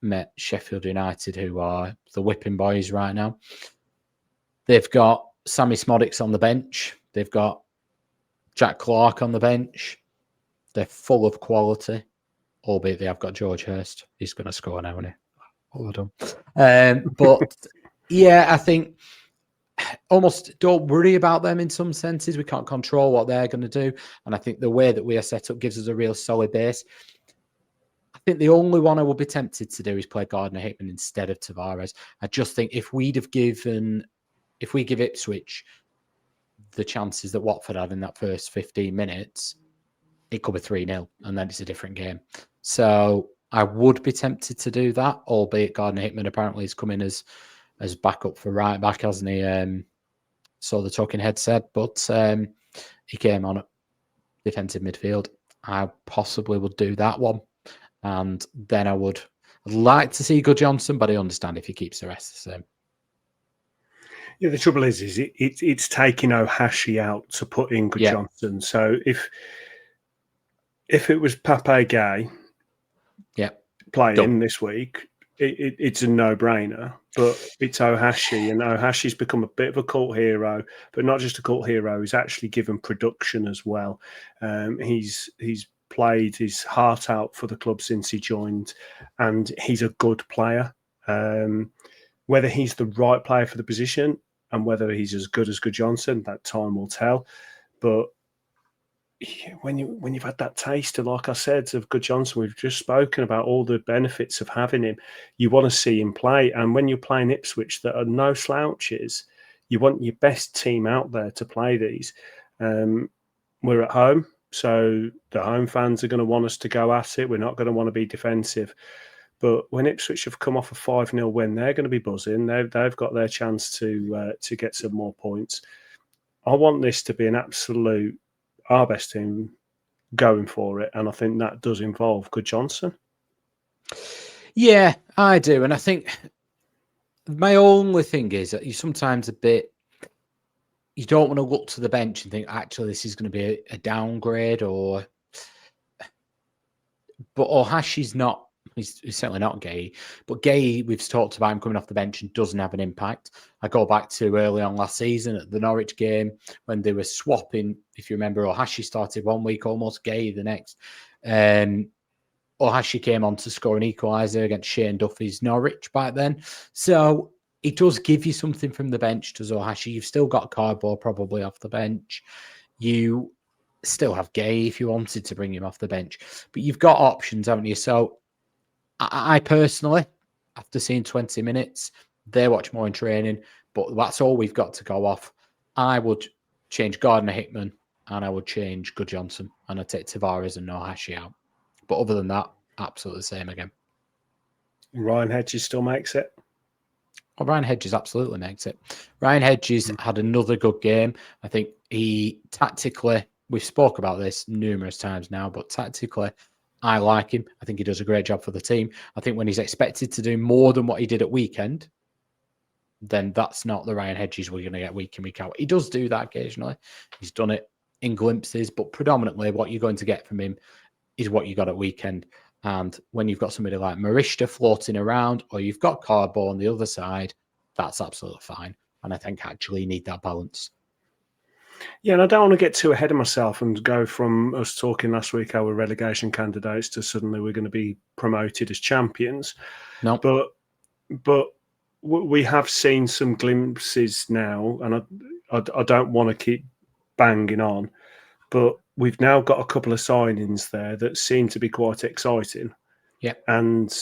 met Sheffield United, who are the whipping boys right now. They've got Sammie Szmodics on the bench. They've got Jack Clark on the bench. They're full of quality, albeit they have got George Hurst. He's going to score now, isn't he? All done. But yeah, I think almost don't worry about them in some senses. We can't control what they're going to do. And I think the way that we are set up gives us a real solid base. I think the only one I would be tempted to do is play Gardner-Hickman instead of Tavares. I just think if we give Ipswich the chances that Watford had in that first 15 minutes, it could be 3-0 and then it's a different game. So I would be tempted to do that, albeit Gardner-Hickman apparently is coming as backup for right back, hasn't he? So the talking head said, but he came on at defensive midfield. I possibly would do that one. And then I would like to see Good Johnson, but I understand if he keeps the rest the same. Yeah, the trouble is it's taking Ohashi out to put in Good Johnson. So if it was Pape Gay playing this week, it's a no-brainer. But it's Ohashi, and Ohashi's become a bit of a cult hero, but not just a cult hero. He's actually given production as well. He's played his heart out for the club since he joined, and he's a good player. Whether he's the right player for the position and whether he's as good as Good Johnson, that time will tell. But when you've had that taste, like I said, of Good Johnson, we've just spoken about all the benefits of having him. You want to see him play, and when you're playing Ipswich, that are no slouches, you want your best team out there to play these. We're at home, so the home fans are going to want us to go at it. We're not going to want to be defensive. But when Ipswich have come off a 5-0 win, they're going to be buzzing. They've got their chance to get some more points. I want this to be an absolute our best team going for it, and I think that does involve Good Johnson. Yeah, I do, and I think my only thing is that you sometimes you don't want to look to the bench and think actually this is going to be a downgrade, but Ohashi's not He's certainly not Gay, but Gay, we've talked about him coming off the bench and doesn't have an impact. I go back to early on last season at the Norwich game when they were swapping. If you remember, Ohashi started one week, almost Gay the next. Ohashi came on to score an equaliser against Shane Duffy's Norwich back then. So it does give you something from the bench, does Ohashi. You've still got Cardboard probably off the bench. You still have Gay if you wanted to bring him off the bench. But you've got options, haven't you? So I personally, after seeing 20 minutes, they watch more in training, but that's all we've got to go off. I would change Gardner-Hickman and I would change Gudjohnsen and I'd take Tavares and Ohashi out. But other than that, absolutely the same again. Ryan Hedges still makes it. Well, Ryan Hedges absolutely makes it. Ryan Hedges had another good game. I think he tactically, we've spoke about this numerous times now, but tactically, I like him. I think he does a great job for the team. I think when he's expected to do more than what he did at weekend, then that's not the Ryan Hedges we're going to get week in, week out. He does do that occasionally. He's done it in glimpses, but predominantly what you're going to get from him is what you got at weekend. And when you've got somebody like Morishita floating around, or you've got Cardboard on the other side, that's absolutely fine. And I think actually you need that balance. Yeah, and I don't want to get too ahead of myself and go from us talking last week how we're relegation candidates to suddenly we're going to be promoted as champions. No, but we have seen some glimpses now, and I don't want to keep banging on, but we've now got a couple of signings there that seem to be quite exciting. Yeah, and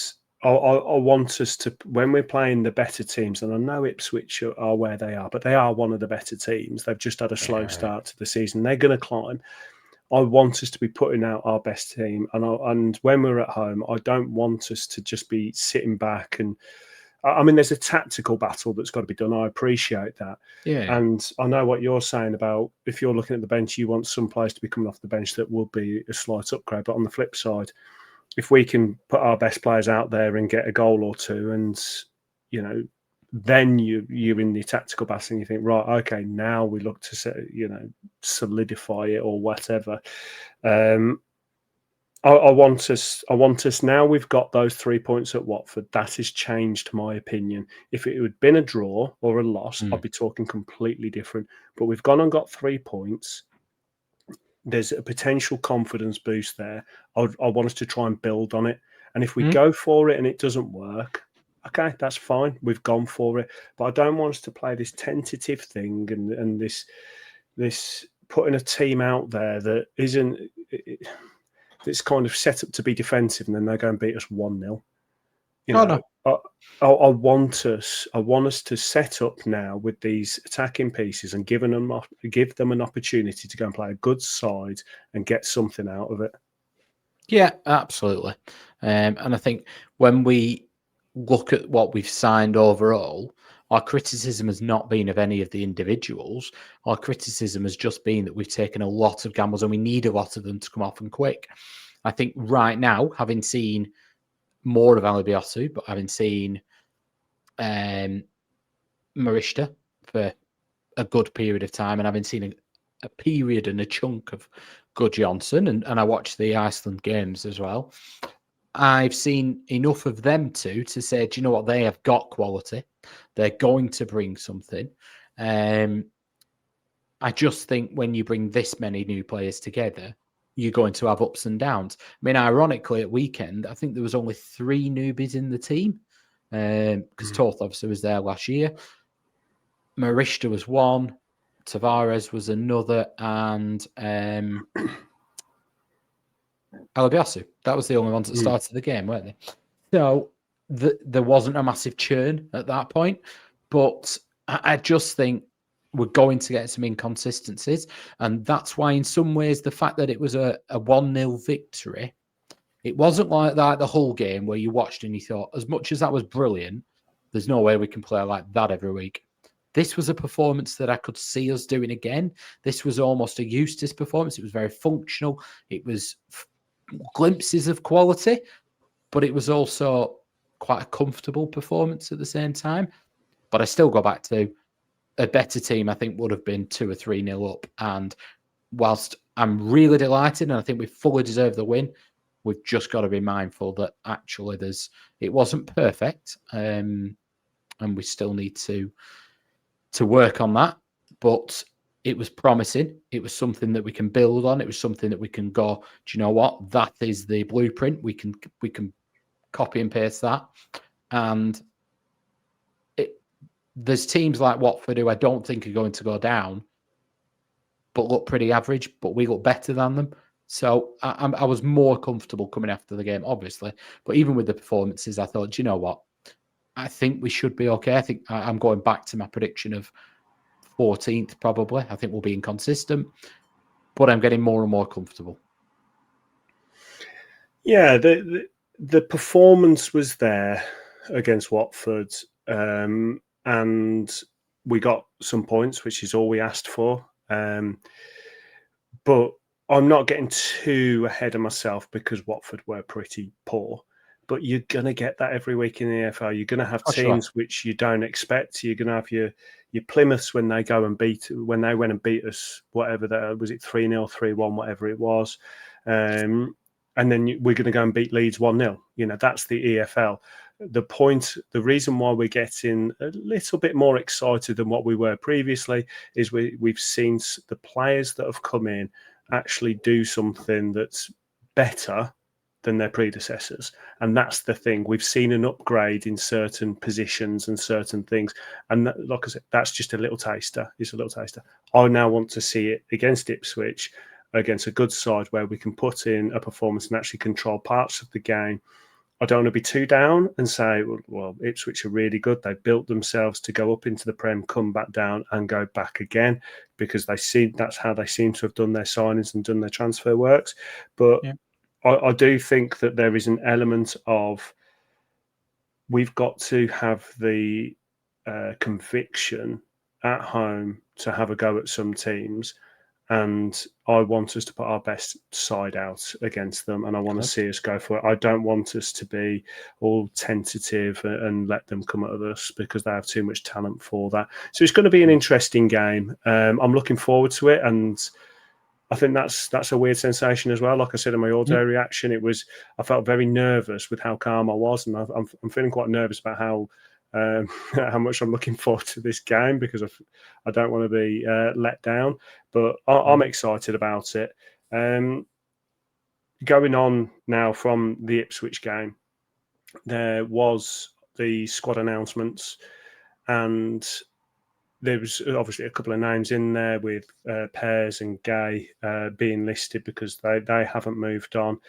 I want us to, when we're playing the better teams, and I know Ipswich are where they are, but they are one of the better teams. They've just had a slow start to the season. They're going to climb. I want us to be putting out our best team. And when we're at home, I don't want us to just be sitting back. And I mean, there's a tactical battle that's got to be done. I appreciate that. yeah. And I know what you're saying about if you're looking at the bench, you want some players to be coming off the bench that will be a slight upgrade. But on the flip side, if we can put our best players out there and get a goal or two, and then you're in the tactical battle and you think, right, okay, now we look to solidify it or whatever. I want us now. We've got those 3 points at Watford. That has changed my opinion. If it had been a draw or a loss, I'd be talking completely different. But we've gone and got 3 points. There's a potential confidence boost there. I want us to try and build on it. And if we go for it and it doesn't work, okay, that's fine. We've gone for it. But I don't want us to play this tentative thing and this putting a team out there that isn't. It's kind of set up to be defensive, and then they go and beat us 1-0. No. I want us to set up now with these attacking pieces and give them an opportunity to go and play a good side and get something out of it. Yeah, absolutely. And I think when we look at what we've signed overall, our criticism has not been of any of the individuals. Our criticism has just been that we've taken a lot of gambles and we need a lot of them to come off and quick. I think right now, having seen more of Alabiosu, but having seen Morishita for a good period of time and having seen a period and a chunk of Gudjohnsen, and I watched the Iceland games as well, I've seen enough of them to say, do you know what? They have got quality. They're going to bring something. I just think when you bring this many new players together, you're going to have ups and downs. I mean, ironically, at weekend, I think there was only 3 newbies in the team because Toth obviously was there last year. Morishita was one, Tavares was another, and Alabiosu. That was the only ones that started the game, weren't they? So there wasn't a massive churn at that point, but I just think we're going to get some inconsistencies, and that's why in some ways the fact that it was a 1-0 victory, it wasn't like that the whole game where you watched and you thought, as much as that was brilliant, there's no way we can play like that every week. This was a performance that I could see us doing again. This was almost a Eustace performance. It was very functional. It was glimpses of quality, but it was also quite a comfortable performance at the same time. But I still go back to a better team, I think, would have been 2 or 3-0 up. And whilst I'm really delighted and I think we fully deserve the win, we've just got to be mindful that actually it wasn't perfect, and we still need to work on that. But it was promising. It was something that we can build on. It was something that we can go, do you know what? That is the blueprint. We can copy and paste that. And there's teams like Watford who I don't think are going to go down, but look pretty average, but we look better than them. So I was more comfortable coming after the game, obviously. But even with the performances, I thought, do you know what? I think we should be okay. I think I'm going back to my prediction of 14th, probably. I think we'll be inconsistent, but I'm getting more and more comfortable. Yeah, the performance was there against Watford, and we got some points, which is all we asked for. But I'm not getting too ahead of myself because Watford were pretty poor. But you're going to get that every week in the EFL. You're going to have teams which you don't expect. You're going to have your Plymouths when they went and beat us, whatever that was, it 3-0, 3-1, whatever it was. And then we're going to go and beat Leeds 1-0. That's the EFL. The reason why we're getting a little bit more excited than what we were previously is we've seen the players that have come in actually do something that's better than their predecessors. And that's the thing. We've seen an upgrade in certain positions and certain things. And like I said, that's just a little taster. It's a little taster. I now want to see it against Ipswich, against a good side where we can put in a performance and actually control parts of the game. I don't want to be too down and say, well, Ipswich are really good. They built themselves to go up into the Prem, come back down and go back again, because that's how they seem to have done their signings and done their transfer works. But yeah. I do think that there is an element of we've got to have the conviction at home to have a go at some teams. And I want us to put our best side out against them, and I want to see us go for it. I don't want us to be all tentative and let them come at us because they have too much talent for that. So it's going to be an interesting game. I'm looking forward to it, and I think that's a weird sensation as well. Like I said in my audio reaction, I felt very nervous with how calm I was, and I'm feeling quite nervous about how much I'm looking forward to this game because I don't want to be let down, but I'm excited about it. Going on now from the Ipswich game, there was the squad announcements, and there was obviously a couple of names in there with Pears and Gay being listed because they haven't moved on.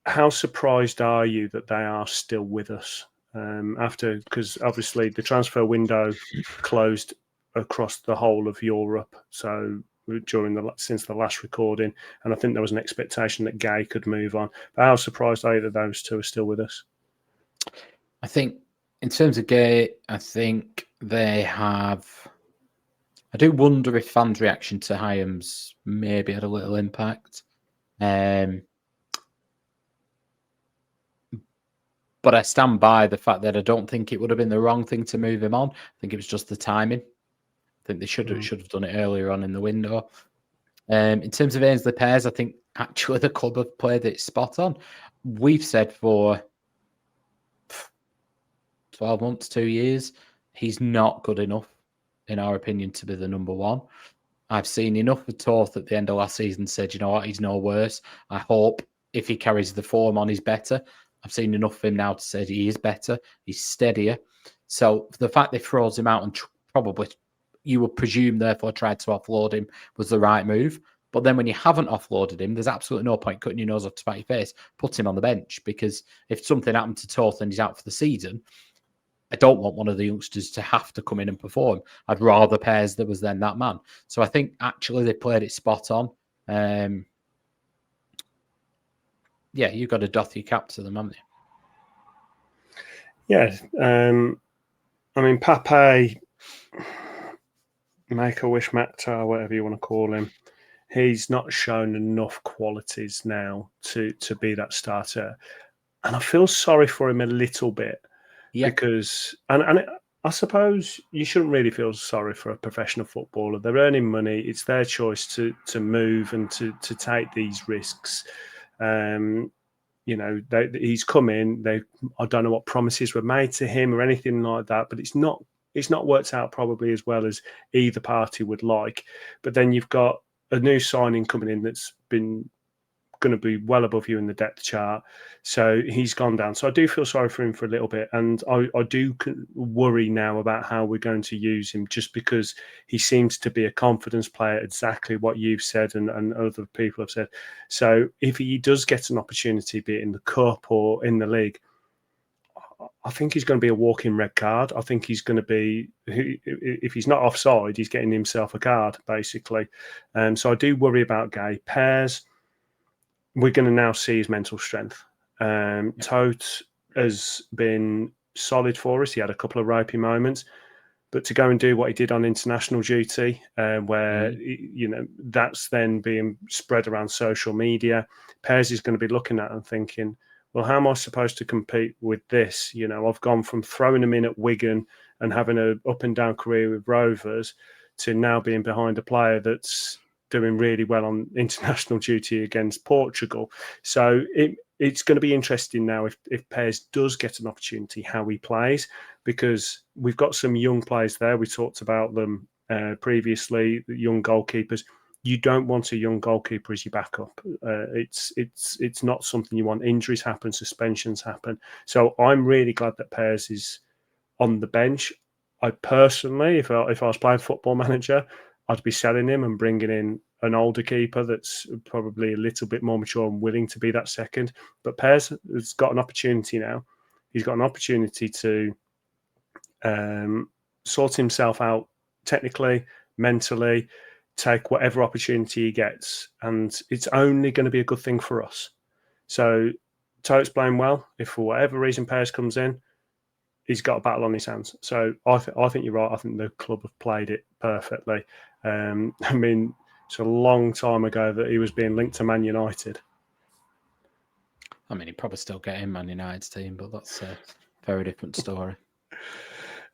How surprised are you that they are still with us? Because obviously the transfer window closed across the whole of Europe. So since the last recording, and I think there was an expectation that Gay could move on. But how surprised are you that those two are still with us? I think in terms of Gay, I think they have. I do wonder if fans' reaction to Hyams maybe had a little impact. But I stand by the fact that I don't think it would have been the wrong thing to move him on. I think it was just the timing. I think they should have done it earlier on in the window. In terms of Ainsley Pears, I think actually the club have played it spot on. We've said for 12 months, 2 years, he's not good enough, in our opinion, to be the number one. I've seen enough of Toth at the end of last season said, you know what, he's no worse. I hope if he carries the form on, he's better. I've seen enough of him now to say he is better. He's steadier. So the fact they froze him out and probably you would presume therefore tried to offload him was the right move. But then when you haven't offloaded him, there's absolutely no point cutting your nose off to spite your face. Put him on the bench, because if something happened to Toth and he's out for the season, I don't want one of the youngsters to have to come in and perform. I'd rather Pears that was then that man. So I think actually they played it spot on. Yeah, you've got to doff your cap to them, haven't you? Yeah. I mean, Pape, Make-A-Wish Maktar, whatever you want to call him, he's not shown enough qualities now to be that starter. And I feel sorry for him a little bit. Yeah. Because, and I suppose you shouldn't really feel sorry for a professional footballer. They're earning money. It's their choice to move and to take these risks. he's come in. I don't know what promises were made to him or anything like that, but it's not worked out probably as well as either party would like. But then you've got a new signing coming in that's been going to be well above you in the depth chart. So he's gone down. So I do feel sorry for him for a little bit. And I do worry now about how we're going to use him, just because he seems to be a confidence player, exactly what you've said and other people have said. So if he does get an opportunity, be it in the cup or in the league, I think he's going to be a walking red card. I think he's going to be, if he's not offside, he's getting himself a card, basically. So I do worry about Gay. Pears, we're going to now see his mental strength. Tote has been solid for us. He had a couple of ropey moments, but to go and do what he did on international duty, where that's then being spread around social media, Pears is going to be looking at and thinking, well, how am I supposed to compete with this? I've gone from throwing him in at Wigan and having an up and down career with Rovers to now being behind a player that's doing really well on international duty against Portugal. So it's going to be interesting now if Pears does get an opportunity, how he plays, because we've got some young players there. We talked about them previously, the young goalkeepers. You don't want a young goalkeeper as your backup. It's not something you want. Injuries happen, suspensions happen. So I'm really glad that Pears is on the bench. I personally, if I was playing Football Manager, I'd be selling him and bringing in an older keeper that's probably a little bit more mature and willing to be that second. But Pears has got an opportunity now. He's got an opportunity to sort himself out technically, mentally, take whatever opportunity he gets. And it's only going to be a good thing for us. So Tote's playing well. If for whatever reason Pears comes in, he's got a battle on his hands. So I think you're right. I think the club have played it perfectly. It's a long time ago that he was being linked to Man United. He'd probably still get in Man United's team, but that's a very different story.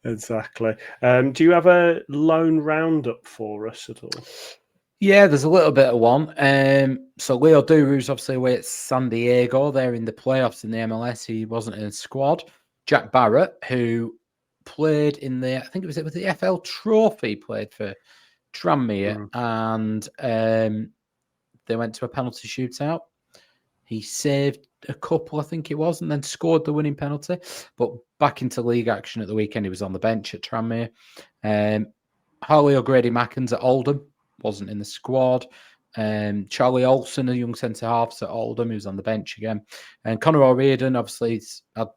Exactly. Do you have a loan roundup for us at all? Yeah, there's a little bit of one. So Leo Duru's obviously away at San Diego. They're in the playoffs in the MLS. He wasn't in the squad. Jack Barrett, who played in I think it was with the FL Trophy, played for Tranmere, and they went to a penalty shootout. He saved a couple, I think it was, and then scored the winning penalty. But back into league action at the weekend, he was on the bench at Tranmere. Harley O'Grady Mackens at Oldham, wasn't in the squad. Charlie Olsen, a young centre-half at Oldham, he was on the bench again. And Conor O'Riordan, obviously, he's had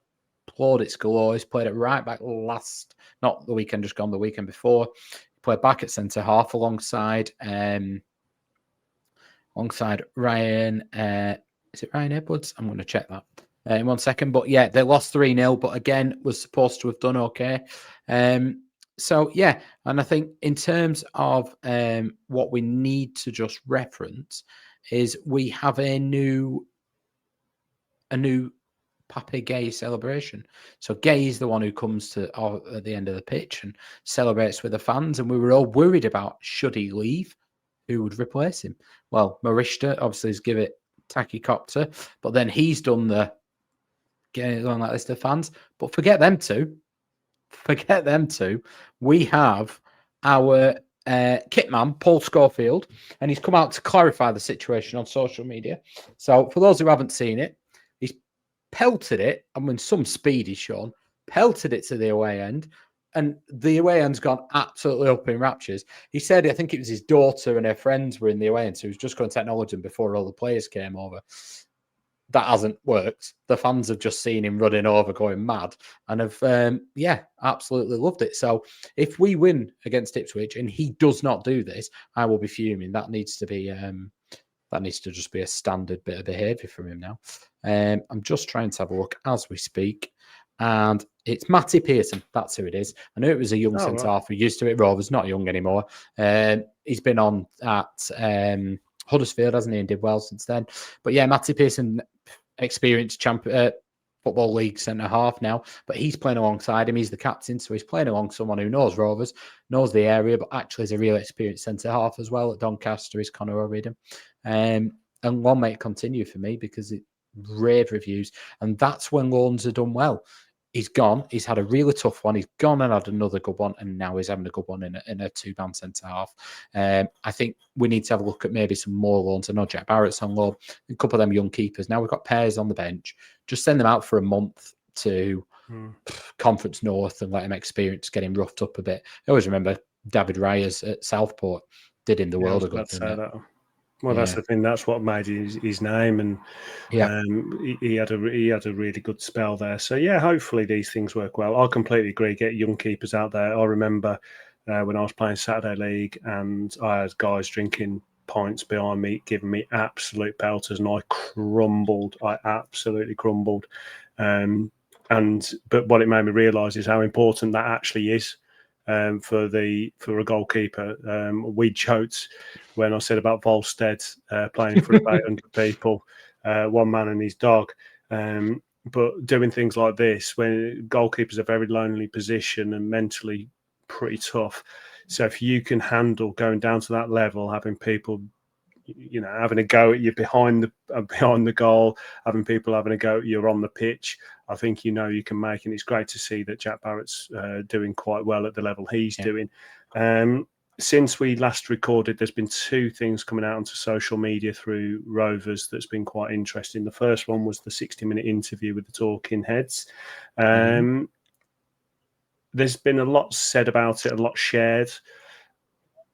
plaudits galore. He's played at right back not the weekend just gone, the weekend before. He played back at centre-half alongside Ryan... is it Ryan Edwards? I'm going to check that in 1 second. But yeah, they lost 3-0, but again, was supposed to have done okay. So yeah, and I think in terms of what we need to just reference is we have a new Pape Gay celebration. So Gay is the one who comes at the end of the pitch and celebrates with the fans, and we were all worried about, should he leave, who would replace him? Well, Morishita obviously has given it tachycopter, but then he's done the getting on like this to fans. But forget them two. We have our kit man, Paul Schofield, and he's come out to clarify the situation on social media. So for those who haven't seen it, he's pelted it, and with some speed he's shown, pelted it to the away end, and the away end's gone absolutely up in raptures. He said, I think it was his daughter and her friends were in the away end, so he was just going to technology them before all the players came over. That hasn't worked. The fans have just seen him running over, going mad, and have, absolutely loved it. So if we win against Ipswich and he does not do this, I will be fuming. That needs to be, just be a standard bit of behaviour from him now. I'm just trying to have a look as we speak, and it's Matty Pearson. That's who it is. I knew it was a young centre-half who used to it. Rovers, not young anymore. He's been on at Huddersfield, hasn't he, and did well since then. But yeah, Matty Pearson, experienced Football League centre-half now, but he's playing alongside him. He's the captain, so he's playing along someone who knows Rovers, knows the area, but actually is a real experienced centre-half as well. At Doncaster is Conor O'Riordan. And one might continue for me because rave reviews, and that's when loans are done well. He's gone. He's had a really tough one. He's gone and had another good one, and now he's having a good one in a two-man centre half. I think we need to have a look at maybe some more loans. I know Jack Barrett's on loan, a couple of them young keepers. Now we've got Pears on the bench. Just send them out for a month to Conference North and let him experience getting roughed up a bit. I always remember David Ryers at Southport did in the world a good thing. Well, that's the thing. That's what made his name, and he had a really good spell there. So yeah, hopefully these things work well. I completely agree. Get young keepers out there. I remember when I was playing Saturday League, and I had guys drinking pints behind me, giving me absolute pelters, and I crumbled. I absolutely crumbled. But what it made me realise is how important that actually is. For a goalkeeper, we joked when I said about Volstead playing for about 800 people, one man and his dog. But doing things like this, when goalkeepers are a very lonely position and mentally pretty tough. So if you can handle going down to that level, having people, having a go at you behind the goal, having people having a go at you on the pitch, I think you can make, and it's great to see that Jack Barrett's doing quite well at the level he's doing. Since we last recorded, there's been two things coming out onto social media through Rovers that's been quite interesting. The first one was the 60-minute interview with the Talking Heads. There's been a lot said about it, a lot shared.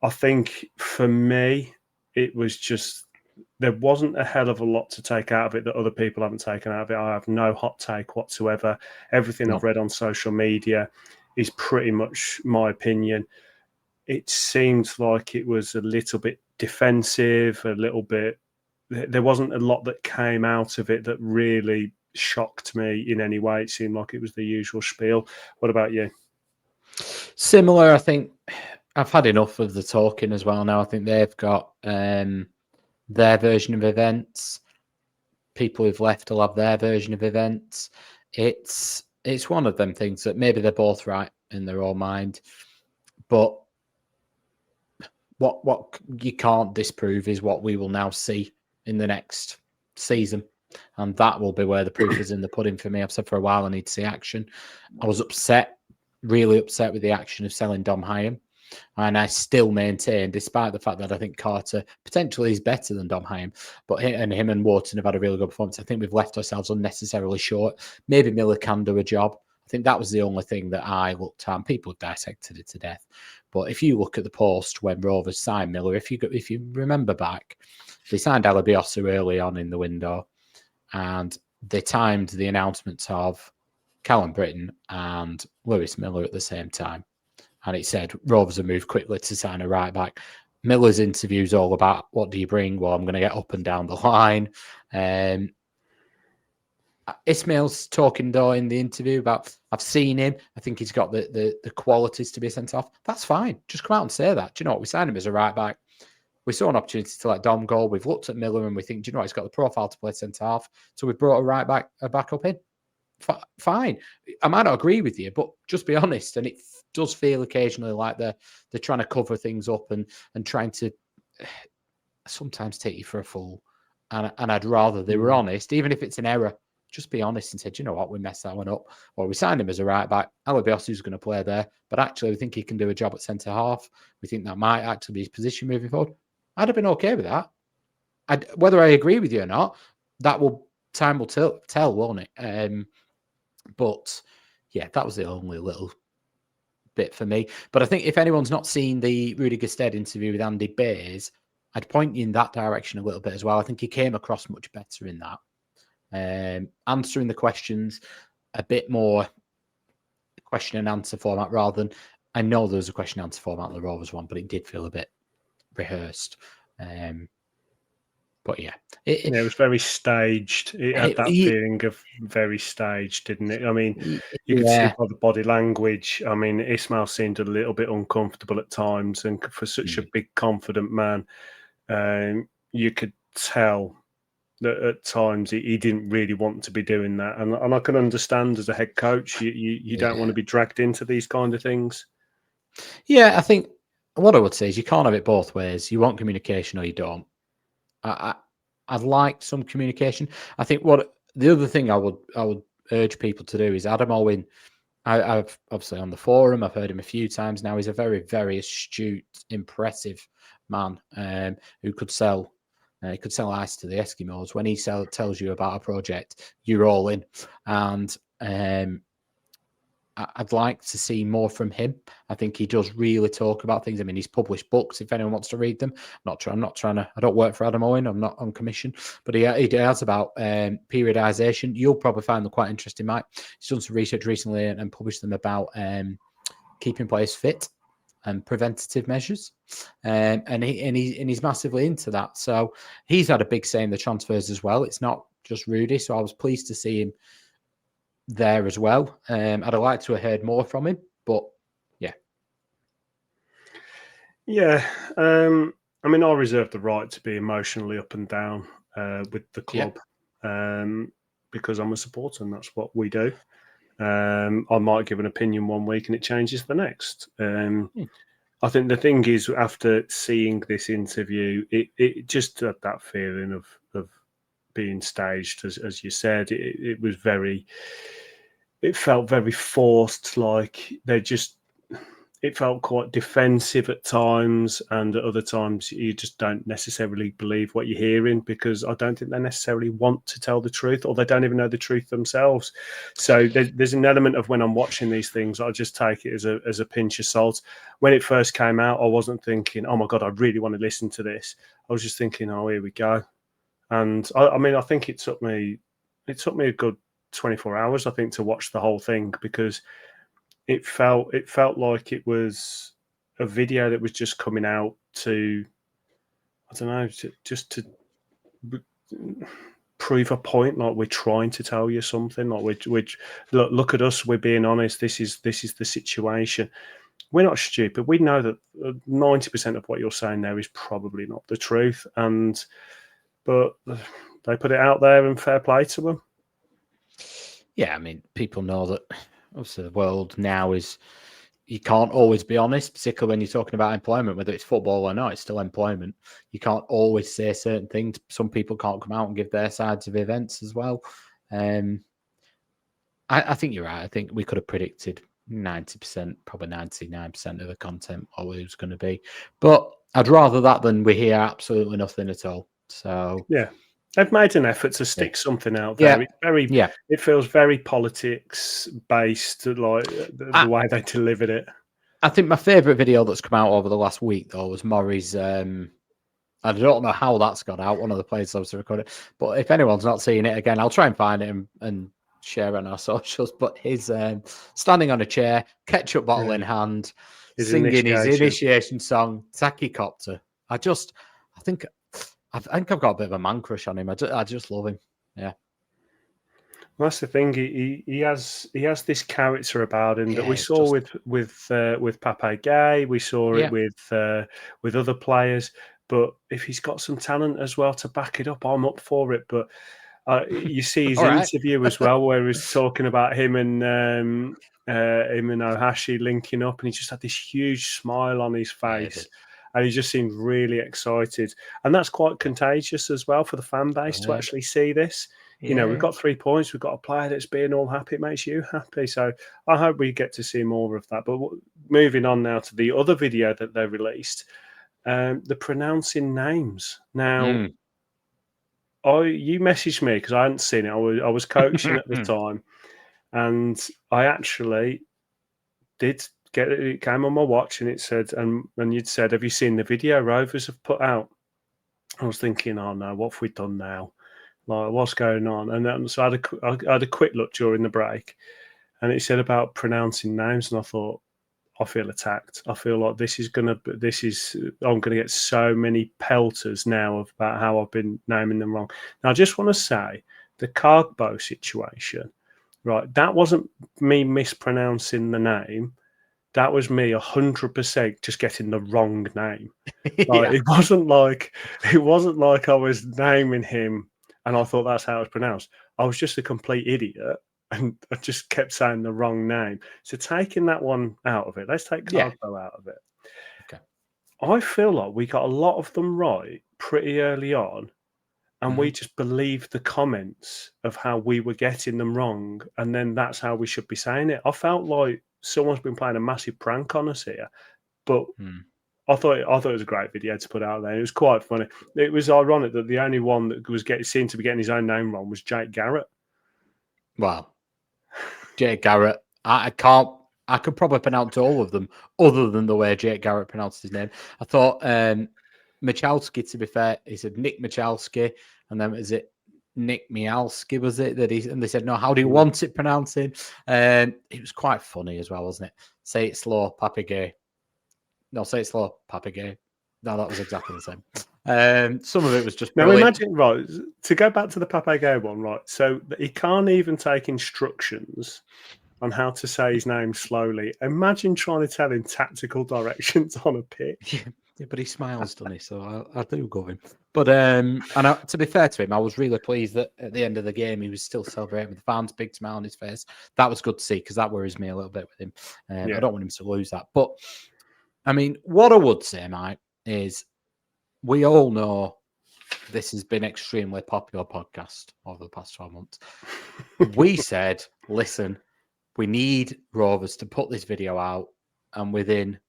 I think for me, it was just, there wasn't a hell of a lot to take out of it that other people haven't taken out of it. I have no hot take whatsoever. Everything I've read on social media is pretty much my opinion. It seemed like it was a little bit defensive, there wasn't a lot that came out of it that really shocked me in any way. It seemed like it was the usual spiel. What about you? Similar, I think. I've had enough of the talking as well now. I think they've got their version of events. People who've left will have their version of events. It's one of them things that maybe they're both right in their own mind, but what you can't disprove is what we will now see in the next season, and that will be where the proof is in the pudding for me. I've said for a while I need to see action. I was really upset with the action of selling Dom Hyam. And I still maintain, despite the fact that I think Carter potentially is better than Dom Hyam, but him and Wharton have had a really good performance. I think we've left ourselves unnecessarily short. Maybe Miller can do a job. I think that was the only thing that I looked at, and people dissected it to death. But if you look at the post when Rovers signed Miller, if you remember back, they signed Alabiosa early on in the window, and they timed the announcements of Callum Britton and Lewis Miller at the same time. And it said Rovers have moved quickly to sign a right back. Miller's interview is all about, what do you bring? Well, I'm going to get up and down the line. Ismail's talking though in the interview about, I've seen him. I think he's got the qualities to be sent off. That's fine. Just come out and say that. Do you know what? We signed him as a right back. We saw an opportunity to let Dom go. We've looked at Miller and we think, do you know what? He's got the profile to play centre half. So we brought a backup in. Fine. I might not agree with you, but just be honest. And it does feel occasionally like they're trying to cover things up and trying to sometimes take you for a fool. And I'd rather they were honest, even if it's an error. Just be honest and say, do you know what? We messed that one up. Or we signed him as a right back. Alabiosu's going to play there, but actually we think he can do a job at centre half. We think that might actually be his position moving forward. I'd have been okay with that. Whether I agree with you or not, time will tell, won't it? But yeah, that was the only little bit for me. But I think if anyone's not seen the Rudy Gestead interview with Andy Bays, I'd point you in that direction a little bit as well. I think he came across much better in that. Answering the questions a bit more question and answer format rather than, I know there was a question and answer format in the Rovers one, but it did feel a bit rehearsed. But yeah. It was very staged. It had that feeling of very staged, didn't it? I mean, you could see by the body language. I mean, Ismail seemed a little bit uncomfortable at times, and for such a big, confident man, you could tell that at times he didn't really want to be doing that. And I can understand as a head coach, you don't want to be dragged into these kind of things. Yeah, I think what I would say is you can't have it both ways. You want communication or you don't. I'd like some communication. I think what the other thing I would urge people to do is Adam Owen. I've obviously on the forum, I've heard him a few times now. He's a very, very astute, impressive man who could sell. He could sell ice to the Eskimos. When he tells you about a project, you're all in. And I'd like to see more from him. I think he does really talk about things. I mean, he's published books if anyone wants to read them. I'm not trying to. I don't work for Adam Owen. I'm not on commission, but he has about periodization. You'll probably find them quite interesting, Mike. He's done some research recently and published them about keeping players fit and preventative measures, and he's massively into that. So he's had a big say in the transfers as well. It's not just Rudy. So I was pleased to see him there as well. I'd have liked to have heard more from him, but yeah. I mean, I reserve the right to be emotionally up and down with the club because I'm a supporter and that's what we do. I might give an opinion one week and it changes the next. I think the thing is, after seeing this interview, it just had that feeling of being staged, as you said. It was it felt very forced, like it felt quite defensive at times, and at other times you just don't necessarily believe what you're hearing because I don't think they necessarily want to tell the truth, or they don't even know the truth themselves. So there's an element of when I'm watching these things, I just take it as a pinch of salt. When it first came out, I wasn't thinking, oh my God, I really want to listen to this. I was just thinking, oh, here we go. And I mean, I think it took me a good 24 hours, I think, to watch the whole thing because it felt like it was a video that was just coming out to, I don't know, just to prove a point. Like, we're trying to tell you something. Like, look at us. We're being honest. This is the situation. We're not stupid. We know that 90% of what you're saying there is probably not the truth. But they put it out there, and fair play to them. Yeah, I mean, people know that obviously the world now is, you can't always be honest, particularly when you're talking about employment, whether it's football or not, it's still employment. You can't always say certain things. Some people can't come out and give their sides of events as well. I think you're right. I think we could have predicted 90%, probably 99% of the content what it was going to be. But I'd rather that than we hear absolutely nothing at all. So yeah. They've made an effort to stick something out there. It feels very politics based, like the way they delivered it. I think my favourite video that's come out over the last week, though, was Murray's. I don't know how that's got out. One of the players obviously recorded it. But if anyone's not seeing it again, I'll try and find it and share on our socials. But his standing on a chair, ketchup bottle in hand, singing his initiation song, Tachycopter. I think I've got a bit of a man crush on him. I just love him. Yeah. Well, that's the thing. He has this character about him that we saw with Pape Gay. We saw it with other players. But if he's got some talent as well to back it up, I'm up for it. But you see his interview as well, where he's talking about him and Ohashi linking up, and he just had this huge smile on his face. And he just seemed really excited. And that's quite contagious as well for the fan base to actually see this. You know, we've got 3 points. We've got a player that's being all happy. It makes you happy. So I hope we get to see more of that. But moving on now to the other video that they released, the pronouncing names. Now, you messaged me because I hadn't seen it. I was coaching at the time. And I actually did get it. It came on my watch and it said, and you'd said, have you seen the video Rovers have put out? I was thinking, oh no, what have we done now? Like, what's going on? And then, so I had a quick look during the break, and it said about pronouncing names, and I thought, I feel attacked. I feel like I'm gonna get so many pelters now about how I've been naming them wrong. Now, I just want to say the Cargbo situation, right? That wasn't me mispronouncing the name. That was me 100% just getting the wrong name. Like, it wasn't like I was naming him and I thought that's how it's pronounced. I was just a complete idiot and I just kept saying the wrong name. So taking that one out of it, let's take Cargbo out of it. Okay. I feel like we got a lot of them right pretty early on, and we just believed the comments of how we were getting them wrong, and then that's how we should be saying it. I felt like someone's been playing a massive prank on us here, but I thought it was a great video to put out there. It was quite funny. It was ironic that the only one that was seemed to be getting his own name wrong was Jake Garrett. Well, Jake Garrett, I could probably pronounce all of them other than the way Jake Garrett pronounced his name. I thought Michalski, to be fair, he said Nick Michalski, and then is it Nick Mialski, was it? And they said, no, how do you want it pronouncing? It was quite funny as well, wasn't it? Say it slow, Papi Gay. No, say it slow, Papi Gay. No, that was exactly the same. Some of it was just brilliant. Now imagine, right, to go back to the Papi Gay one, right, so he can't even take instructions on how to say his name slowly. Imagine trying to tell him tactical directions on a pitch. Yeah, but he smiles, doesn't he? So I do go him. But to be fair to him, I was really pleased that at the end of the game he was still celebrating with the fans, big smile on his face. That was good to see because that worries me a little bit with him. I don't want him to lose that. But I mean, what I would say, Mike, is we all know this has been extremely popular podcast over the past 12 months. We said, listen, we need Rovers to put this video out, and within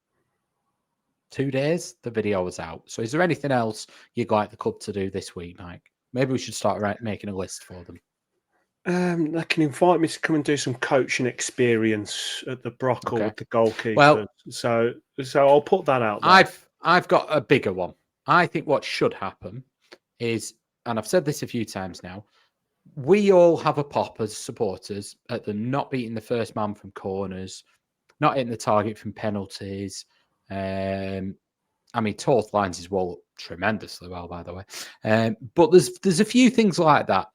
2 days, the video was out. So is there anything else you'd like the club to do this week, Mike? Maybe we should start making a list for them. They can invite me to come and do some coaching experience at the Brockle with the goalkeeper. Well, so I'll put that out there. I've got a bigger one. I think what should happen is, and I've said this a few times now, we all have a pop as supporters at them not beating the first man from corners, not hitting the target from penalties. I mean, Toth lines his wall up tremendously well, by the way. But there's a few things like that.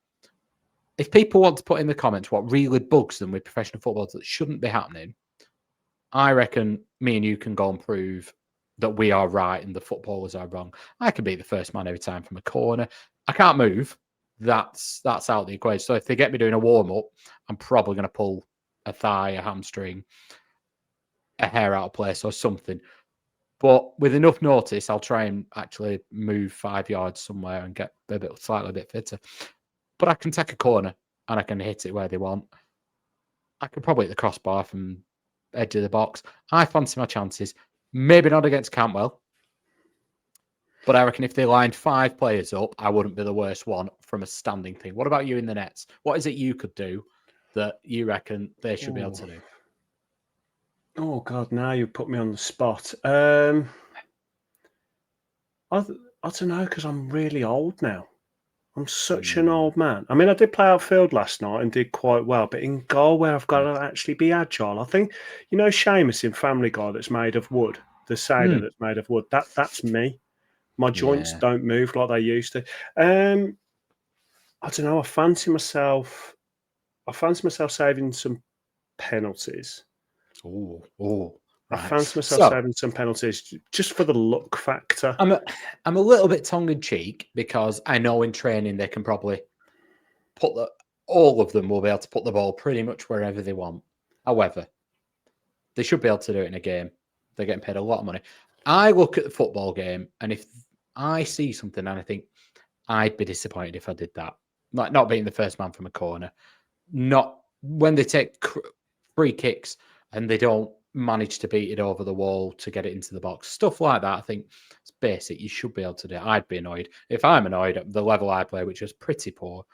If people want to put in the comments what really bugs them with professional football that shouldn't be happening, I reckon me and you can go and prove that we are right and the footballers are wrong. I can beat the first man every time from a corner. I can't move. That's out of the equation. So if they get me doing a warm-up, I'm probably going to pull a thigh, a hamstring, a hair out of place or something. But with enough notice, I'll try and actually move 5 yards somewhere and get slightly a bit fitter. But I can take a corner and I can hit it where they want. I can probably hit the crossbar from edge of the box. I fancy my chances. Maybe not against Cantwell. But I reckon if they lined 5 players up, I wouldn't be the worst one from a standing thing. What about you in the nets? What is it you could do that you reckon they should be able to do? Oh, God, now you put me on the spot. I don't know, because I'm really old now. I'm such an old man. I mean, I did play outfield last night and did quite well, but in goal where I've got to actually be agile, I think, you know, Seamus in Family Guy that's made of wood, the sailor that's made of wood, that's me. My joints don't move like they used to. I don't know. I fancy myself saving some penalties. I fancy myself saving some penalties just for the luck factor. I'm a little bit tongue in cheek because I know in training they can probably all of them will be able to put the ball pretty much wherever they want. However, they should be able to do it in a game. They're getting paid a lot of money. I look at the football game, and if I see something and I think I'd be disappointed if I did that, like not being the first man from a corner, not when they take free kicks and they don't manage to beat it over the wall to get it into the box, stuff like that. I think it's basic. You should be able to do it. I'd be annoyed if I'm annoyed at the level I play, which is pretty poor.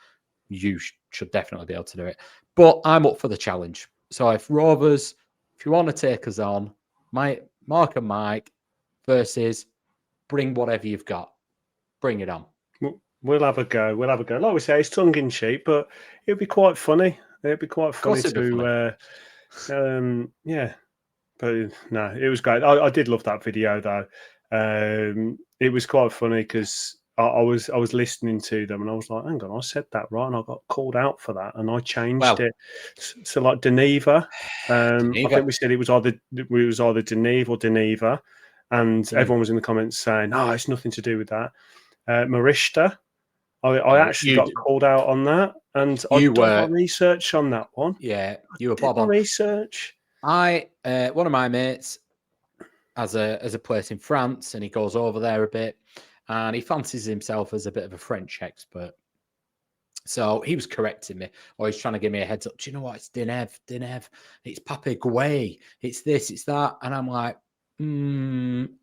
You should definitely be able to do it. But I'm up for the challenge. So if Rovers, if you want to take us on, Mark and Mike versus bring whatever you've got. Bring it on. We'll have a go. Like we say, it's tongue in cheek, but it'd be quite funny. It'd be quite funny to, yeah. But no, it was great. I did love that video though. It was quite funny because I was listening to them and I was like, hang on, I said that right, and I got called out for that, and I changed it to like Deneva. I think we said it was either Deneve or Deneva, and everyone was in the comments saying, "Oh, it's nothing to do with that." Morishita, I actually got called out on that, and I did my research on that one. Yeah, you were bob on research. One of my mates has a place in France, and he goes over there a bit. and he fancies himself as a bit of a French expert. So he was correcting me, or he's trying to give me a heads up. Do you know what? It's Dinev, it's Pape Gouet, it's this, it's that. And I'm like,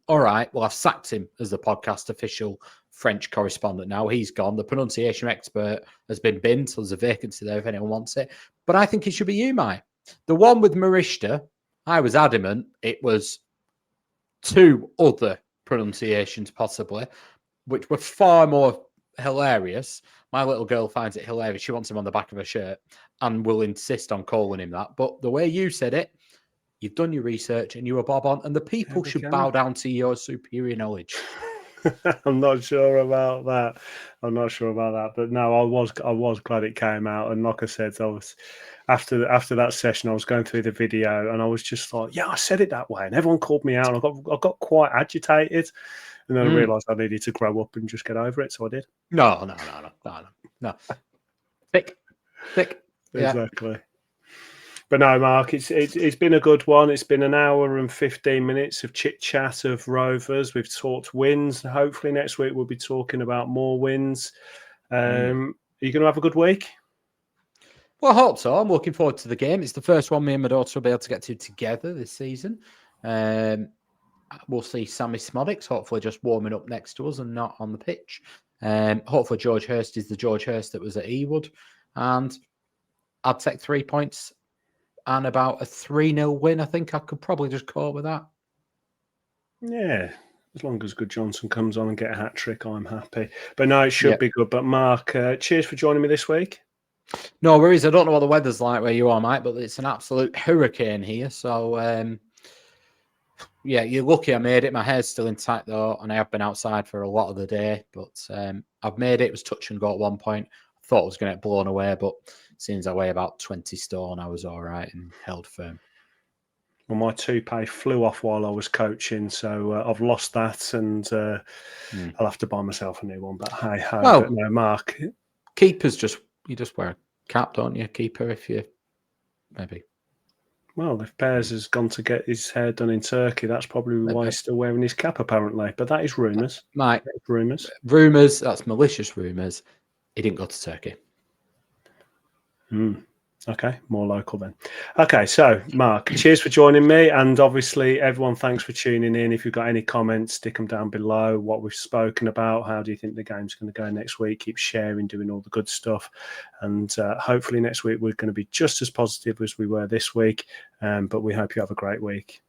all right. Well, I've sacked him as the podcast official French correspondent now. He's gone. The pronunciation expert has been binned, so there's a vacancy there if anyone wants it. But I think it should be you, Mike. The one with Morishita, I was adamant it was 2 other pronunciations possibly, which were far more hilarious. My little girl finds it hilarious. She wants him on the back of her shirt and will insist on calling him that. But the way you said it, you've done your research and you were bob on, and the people should bow down to your superior knowledge. I'm not sure about that. But no, I was glad it came out. And like I said, I was after that session, I was going through the video and I was just like, yeah, I said it that way, and everyone called me out, and I got quite agitated, and then I realised I needed to grow up and just get over it, so I did. No. Thick. Exactly. Yeah. But no, Mark, it's been a good one. It's been an hour and 15 minutes of chit chat of Rovers. We've talked wins. Hopefully next week we'll be talking about more wins. Are you going to have a good week? Well, I hope so. I'm looking forward to the game. It's the first one me and my daughter will be able to get to together this season. We'll see Sammie Szmodics hopefully just warming up next to us and not on the pitch. Hopefully George Hurst is the George Hurst that was at Ewood. And I'd take 3 points and about a 3-0 win. I think I could probably just cope with that. Yeah, as long as Good Johnson comes on and get a hat-trick, I'm happy. But no, it should be good. But Mark, cheers for joining me this week. No worries. I don't know what the weather's like where you are, Mike, but it's an absolute hurricane here. So, yeah, you're lucky I made it. My hair's still intact, though, and I have been outside for a lot of the day. But I've made it. It was touch and go at one point. I thought I was going to get blown away, but since I weigh about 20 stone, I was all right and held firm. Well, my toupee flew off while I was coaching, so I've lost that, and I'll have to buy myself a new one. But hey ho! Well, but no, Mark, keepers you just wear a cap, don't you? Keeper, if you maybe. Well, if Pears has gone to get his hair done in Turkey, that's probably why he's still wearing his cap, apparently. But that is rumours. Mike, rumours. That's malicious rumours. He didn't go to Turkey. Okay, more local then. Okay, so Mark, cheers for joining me, and obviously everyone, thanks for tuning in. If you've got any comments, stick them down below. What we've spoken about, how do you think the game's going to go next week? Keep sharing, doing all the good stuff, and hopefully next week we're going to be just as positive as we were this week. But we hope you have a great week.